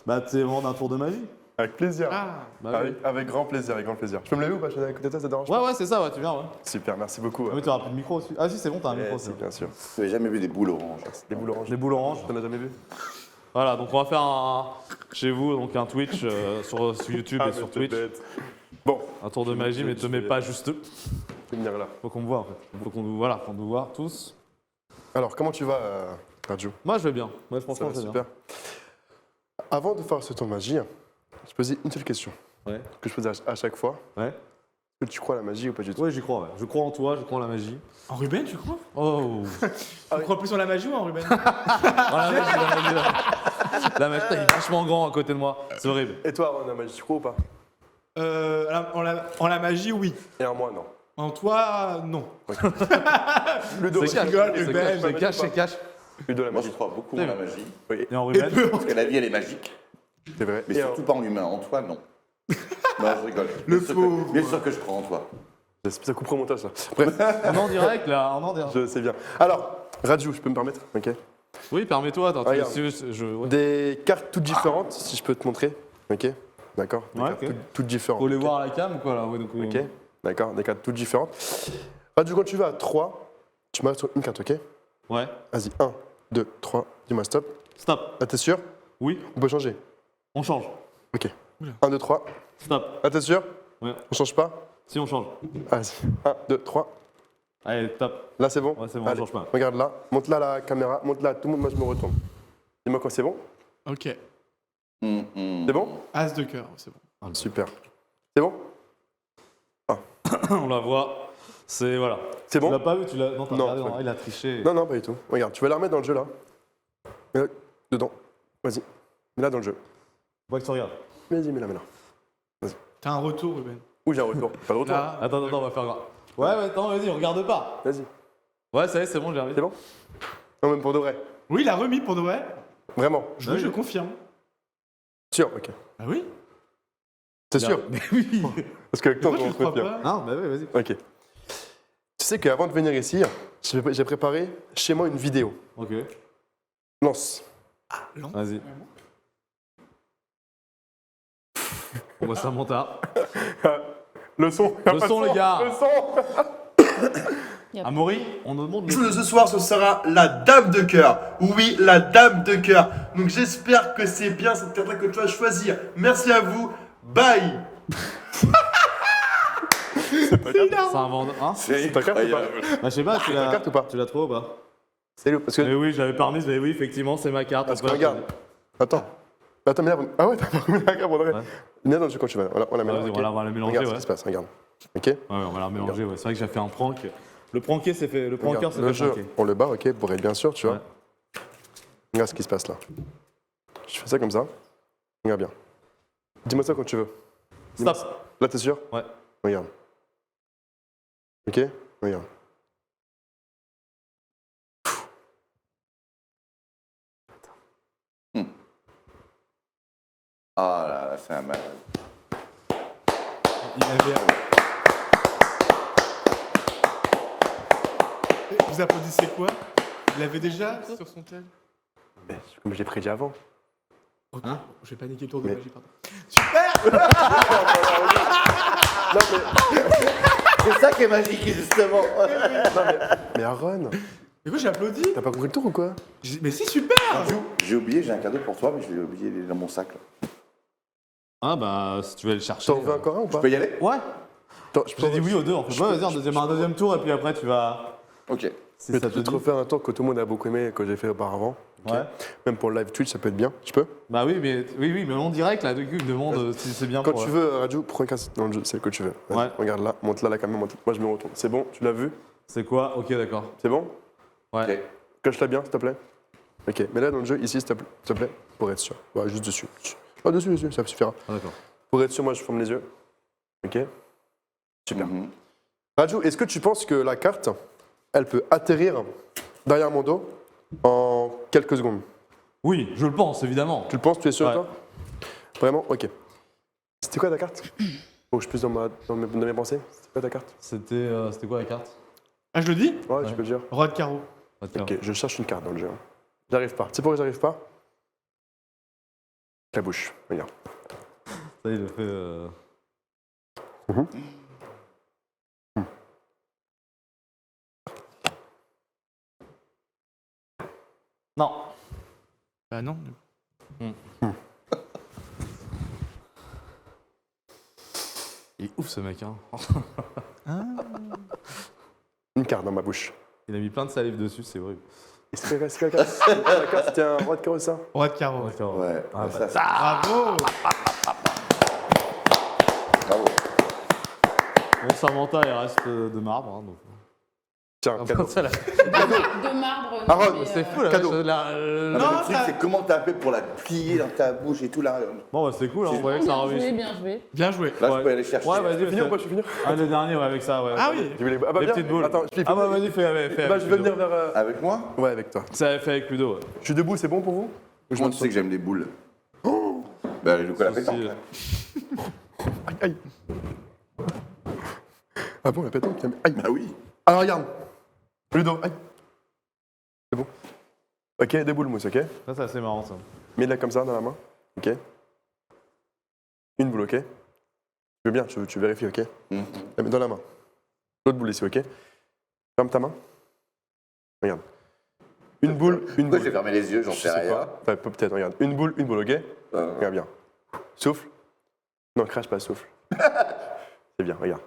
Bah, tu sais, vraiment d'un tour de magie. Avec plaisir. Ah, Bah, oui. Avec grand plaisir, avec grand plaisir. Je peux me lever ou pas? Je suis à côté de toi, ça te dérange pas? Ouais, c'est ça, ouais, tu viens, ouais. Super, merci beaucoup. Ah, mais t'auras plus de micro aussi. Ah, si, c'est bon, t'as un micro Eh, aussi. si, bien sûr. Vous n'avez jamais vu des boules oranges. Les boules oranges. Les boules oranges. T'en as jamais vu? Voilà, donc on va faire un. Chez vous, donc un Twitch sur YouTube et mais sur t'es Twitch. bête. Bon, Un tour de magie, mais te mets pas juste. je vais venir là. Faut qu'on me voit, en fait. Faut qu'on nous, voilà, qu'on nous voit tous. Alors, comment tu vas, Raju? Moi, je vais bien. Ouais, Ça franchement, va je vais super. Avant de faire ce tour de magie, je posais une seule question bien. Ouais. que je pose à chaque fois. Ouais. Est-ce que tu crois à la magie ou pas du tout? Ouais, j'y crois, ouais. Je crois en toi, je crois en la magie. en Ruben, tu crois Oh Tu crois plus en la magie ou en Ruben la magie, la magie, putain, il est vachement grand à côté de moi. C'est horrible. Et toi, Aaron, la magie, tu crois ou pas? En la magie, oui. Et en moi, non. En toi, non. Ludo, C'est cash, rigole, c'est Ruben, cash, c'est cash, c'est cash. Ludo, la Moi, magie. je crois beaucoup en la magie. Et en Ruben Parce que la vie, elle est magique. C'est vrai. Mais Et surtout pas en humain. En toi, non. Non, je rigole. Le Bien sûr pauvre. Bien sûr que je crois en toi. ça coupera au montage, ça. Bref, On est en direct là, on est en direct. je sais bien. Alors, Raju, je peux me permettre? Ok. Oui, permets-toi, attends, Regarde. ouais. Des cartes toutes différentes, si je peux te montrer. Ok. D'accord. Des Ouais, cartes ok. toutes différentes. Faut les Ok. voir à la cam ou quoi là? Ouais, donc, Ok. D'accord. Des cartes toutes différentes. Raju, quand tu vas à 3, tu m'arrêtes sur une carte, ok? Ouais. Vas-y, 1, 2, 3, dis-moi stop. Stop. Là, t'es sûr? Oui, On peut changer. on change. Ok. 1, 2, 3. Stop. Là, t'es sûr? Ouais. On change pas? Si, on change. Vas-y. 1, 2, 3. Allez, top. Là, c'est bon? Ouais, c'est bon, on Allez, change pas. Regarde là. Monte là la caméra. Monte là, tout le monde, moi, je me retourne. Dis-moi quand c'est bon? Ok. C'est bon? As de cœur, c'est bon. Super. C'est bon? On la voit. C'est voilà. C'est Tu l'as bon? pas vu, tu l'as. Non, t'as Non, regardé, pas non, il a triché. Non, non, pas du tout. Regarde, tu vas la remettre dans le jeu là. Mets-la dedans. Vas-y. Mets-la dans le jeu. Faut pas que tu regardes. Vas-y, mets-la. T'as un retour, Ruben. Où j'ai un retour? Pas de retour. Là, Attends, on va faire grave. Ouais, attends, vas-y, regarde pas. Vas-y. Ouais, ça y est, c'est bon, j'ai arrivé. C'est bon? Non, même pour de vrai. oui, il a remis pour de vrai. Vraiment. Oui, je confirme. Sûr, ok. Ah oui. T'es sûr? Mais oui. Parce qu'avec toi, Pourquoi on tu le crois confirme. pas Non, bah oui, vas-y. Ok. Tu sais qu'avant de venir ici, j'ai préparé chez moi une vidéo. Ok, Lance. vas-y. On voit ça monta. Le son. Le son, les gars. Le son. Amaury, on nous demande. Le jeu de ce soir, ce sera la dame de cœur. Oui, la dame de cœur. Donc j'espère que c'est bien cette carte que tu vas choisir. Merci à vous. Bye. C'est un vendeur. Hein C'est ta carte ou pas? incroyable. Bah, je sais pas, tu l'as. carte ou pas? Tu l'as trouvé ou pas? Salut. Parce que. Mais oui, j'avais permis, mais oui, effectivement, c'est ma carte. Parce on que peut la regarde. Attends. Attends, mais là. Ah ouais, t'as pas remis la carte pour de vrai. Ouais. Mets-la dans le jeu quand tu vas. On la met là. Vas-y, ok. on va la mélanger, Regarde ce ouais. qui se passe, regarde. Ok? Ouais, on va la mélanger, ouais. C'est vrai que j'ai fait un prank. Le pranker s'est fait. Le pranker Regarde, s'est le fait jeu, pranker. on le bat, ok, pour être bien sûr, tu vois. Ouais. Regarde ce qui se passe là. Je fais ça comme ça. Regarde bien. Dis-moi ça quand tu veux. Stop. Là, t'es sûr? Ouais. Regarde. Ok? Regarde. Ah là là, c'est un malade. Il avait. Vous applaudissez quoi? Il l'avait déjà sur son tel? Mais, comme je l'ai prédit avant. Hein? Je vais paniquer le tour de Mais- magie, pardon. Super! Non, mais, C'est ça qui est magique, justement. mais Aaron, Mais quoi, j'ai applaudi? t'as pas compris le tour ou quoi? Mais si, super! J'ai oublié, j'ai un cadeau pour toi, mais je l'ai oublié dans mon sac. Là. Ah bah, si tu veux le chercher. T'en veux encore un ou Je pas? peux y aller? Ouais. Attends, je J'ai dit oui aux deux. En fait. Ouais, vas-y, un deuxième tour et puis après tu vas. Ok. Si Je ça vais te te dit. refaire un tour que tout le monde a beaucoup aimé et que j'ai fait auparavant. Ok. Ouais. Même pour le live Twitch, ça peut être bien. Je peux? Bah oui, mais en direct là, du coup, il me demande si c'est bien Quand pour. tu veux, Radio, prends un casque dans le jeu, c'est le que tu veux. Vas-y, Ouais. regarde là, monte là la caméra, monte. Moi je me retourne. C'est bon, tu l'as vu? C'est quoi? Ok, d'accord. C'est bon? Ouais. Ok. Cache-la bien, s'il te plaît. Ok, mais là dans le jeu, ici, s'il te plaît, pour être sûr. Ouais, juste dessus. Ah, dessus, ça suffira. Ah, d'accord. Pour être sûr, moi je ferme les yeux. Ok? Super. Mhm. Radio, est-ce que tu penses que la carte, elle peut atterrir derrière mon dos en quelques secondes? Oui, je le pense, évidemment. Tu le penses? Tu es sûr Ouais. toi? Vraiment? Ok. C'était quoi ta carte? Faut que je puisse dans mes pensées. C'était quoi ta carte? C'était quoi la carte? Ah, je le dis? Ouais, tu peux le dire. Roi de carreau. Ok, je cherche une carte dans le jeu. J'arrive pas. Tu sais pourquoi j'arrive pas? La bouche, regarde. Ça, il le fait. Non. Bah non. Il est ouf ce mec, hein. Une carte dans ma bouche. Il a mis plein de salive dessus, c'est horrible. Et c'est quoi la carte? La carte, c'était un roi de carreau, ça? Roi de carreau. Ouais. Ah, ça, Bravo! bravo. Bon, Samantha, il reste de marbre. Hein, donc. Tiens, cadeau. Ça, là, De marbre. Aaron, mais, c'est fou là. Cadeau. vache, Non, Non, le truc, ça- c'est comment t'as fait pour la plier dans ta bouche et tout là. Bon, bah, c'est cool, hein, on voyait que ça Bien réussit. joué, bien joué. Bien joué. Là, Ouais. je peux aller chercher. Ouais, vas-y, Fini ou pas? fais. Je suis fini? Ah, le dernier, ouais, avec ça, ouais. Ah oui! Ah bah Les bien. petites boules. Attends, je fais. Ah, bah, vas-y, fais. Bah, je vais venir vers. Avec moi? Ouais, avec toi. Ça avait fait avec Ludo, ouais. Je suis debout, c'est bon pour vous? Comment tu sais que j'aime les boules? Bah, je joue à la pétanque. Ceci, là. Aïe, aïe. Ah bon, la pétanque? Aïe. Bah oui. Alors regarde. Ludo, aïe. C'est bon. Ok, des boules mousse, ok? Ça, c'est assez marrant, ça. Mets-la comme ça dans la main. Ok. Une boule, ok? Tu veux bien, tu vérifies, ok? Mhm. La mets dans la main. L'autre boule ici, ok? Ferme ta main. Regarde. Une boule, une Pourquoi boule. j'ai fermé les yeux? J'en Je sais sais rien. pas. Enfin, peut-être, regarde. Une boule, ok? Regarde bien. Souffle. Non, crache pas, souffle. C'est bien, regarde.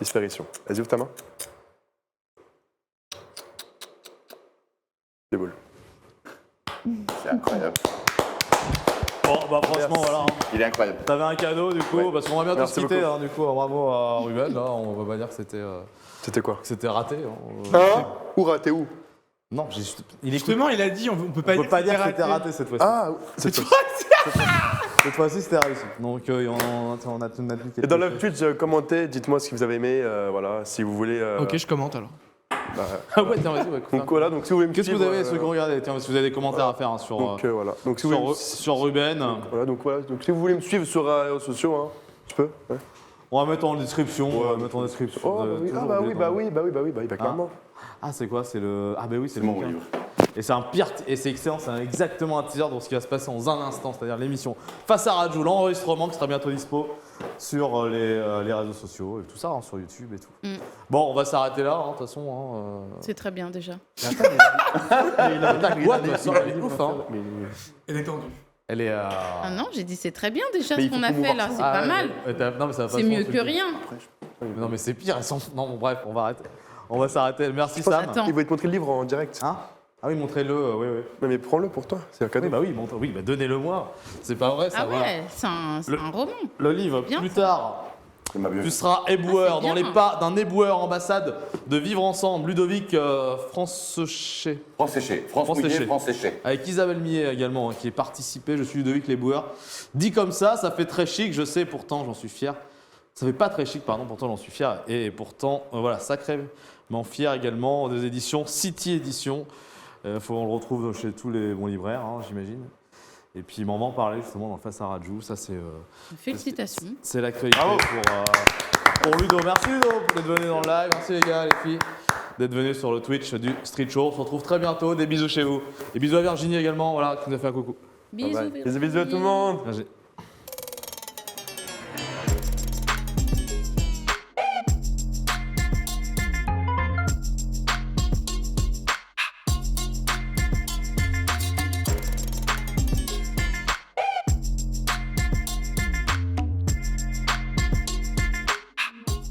Disparition. Vas-y, ouvre ta main. Des boules. C'est incroyable. Bon, bah, franchement, voilà. hein. Il est incroyable. T'avais un cadeau, du coup, Ouais. parce qu'on va bientôt Merci se quitter, beaucoup. hein, du coup, bravo à Ruben, là, on va pas dire que C'était quoi? c'était raté. hein. Hein? Où raté où? Non, il est Justement, il a dit, on peut pas On dire peut pas dire que c'était c'était raté cette fois-ci. Ah, c'est toi. Cette fois-ci, c'était réussi. Donc, on a tenu quelques Et dans le choses. Twitch, commentez, dites-moi ce que vous avez aimé, voilà, si vous voulez. Ok, je commente alors. Ah ouais, tiens, vas-y, ouais, écoute, Donc hein. voilà, donc si vous voulez me Qu'est-ce que vous suivre, avez, ceux qui ont regardé? Tiens, si vous avez des commentaires à faire hein, sur, donc voilà. Donc si vous voulez, sur Ruben, voilà, donc si vous voulez me suivre sur les réseaux sociaux, hein, je peux. Ouais. on va mettre en description. Ouais. On va mettre en description. Oh, bah oui, toujours ah bah oublier oui, dans- bah clairement. Ah, c'est quoi? C'est le. Ah, bah oui, c'est C'est le mon bouquin. livre. Et c'est un pire. Et c'est excellent, c'est exactement un teaser de ce qui va se passer dans un instant, c'est-à-dire l'émission Face à Rajou, l'enregistrement qui sera bientôt dispo sur les réseaux sociaux et tout ça, hein, sur YouTube et tout. Mm. Bon, on va s'arrêter là, hein, de toute façon. Hein, C'est très bien déjà. Ta boîte, elle est ouf, hein. Elle est tendue. Elle est. Ah non, j'ai dit c'est très bien déjà Mais ce il faut qu'on a fait promouvoir là, ça. c'est Ah, pas ouais, mal. non, mais ça va pas C'est se mieux faire, que rien. Non, mais c'est pire. Non, bon, bref, on va arrêter. On va s'arrêter. Merci, Sam. Attends. Il va te montrer le livre en direct. Hein? Ah oui, montrez-le, oui, oui. Non, mais prends-le pour toi, c'est un cadeau. Oui, bah oui, oui, bah donnez-le-moi. C'est pas vrai, ça Ah va. ouais, c'est un roman. Le livre, Bien, plus ça. tard, C'est ma tu bio. seras éboueur Ah, c'est dans bien. les pas d'un éboueur ambassade de Vivre Ensemble, Ludovic Francechet. France séché. France France mouillée, séché. France séché. Avec Isabelle Millet également, hein, qui est participé. Je suis Ludovic l'éboueur. Dit comme ça fait très chic, je sais, pourtant j'en suis fier. Ça fait pas très chic, pardon, pourtant j'en suis fier. Et pourtant, voilà, sacrément fier également des éditions City Éditions. On le retrouve chez tous les bons libraires, hein, j'imagine. Et puis il m'en va en parler justement dans le Face à Rajou. Ça, Félicitations. c'est l'actualité pour Ludo. Merci Ludo d'être venu dans le live. Merci les gars, les filles. d'être venu sur le Twitch du Street Show. On se retrouve très bientôt. Des bisous chez vous. Et bisous à Virginie également, voilà, qui nous a fait un coucou. Bisous, Bye bye. Véronique. Bisous à tout le monde. Merci.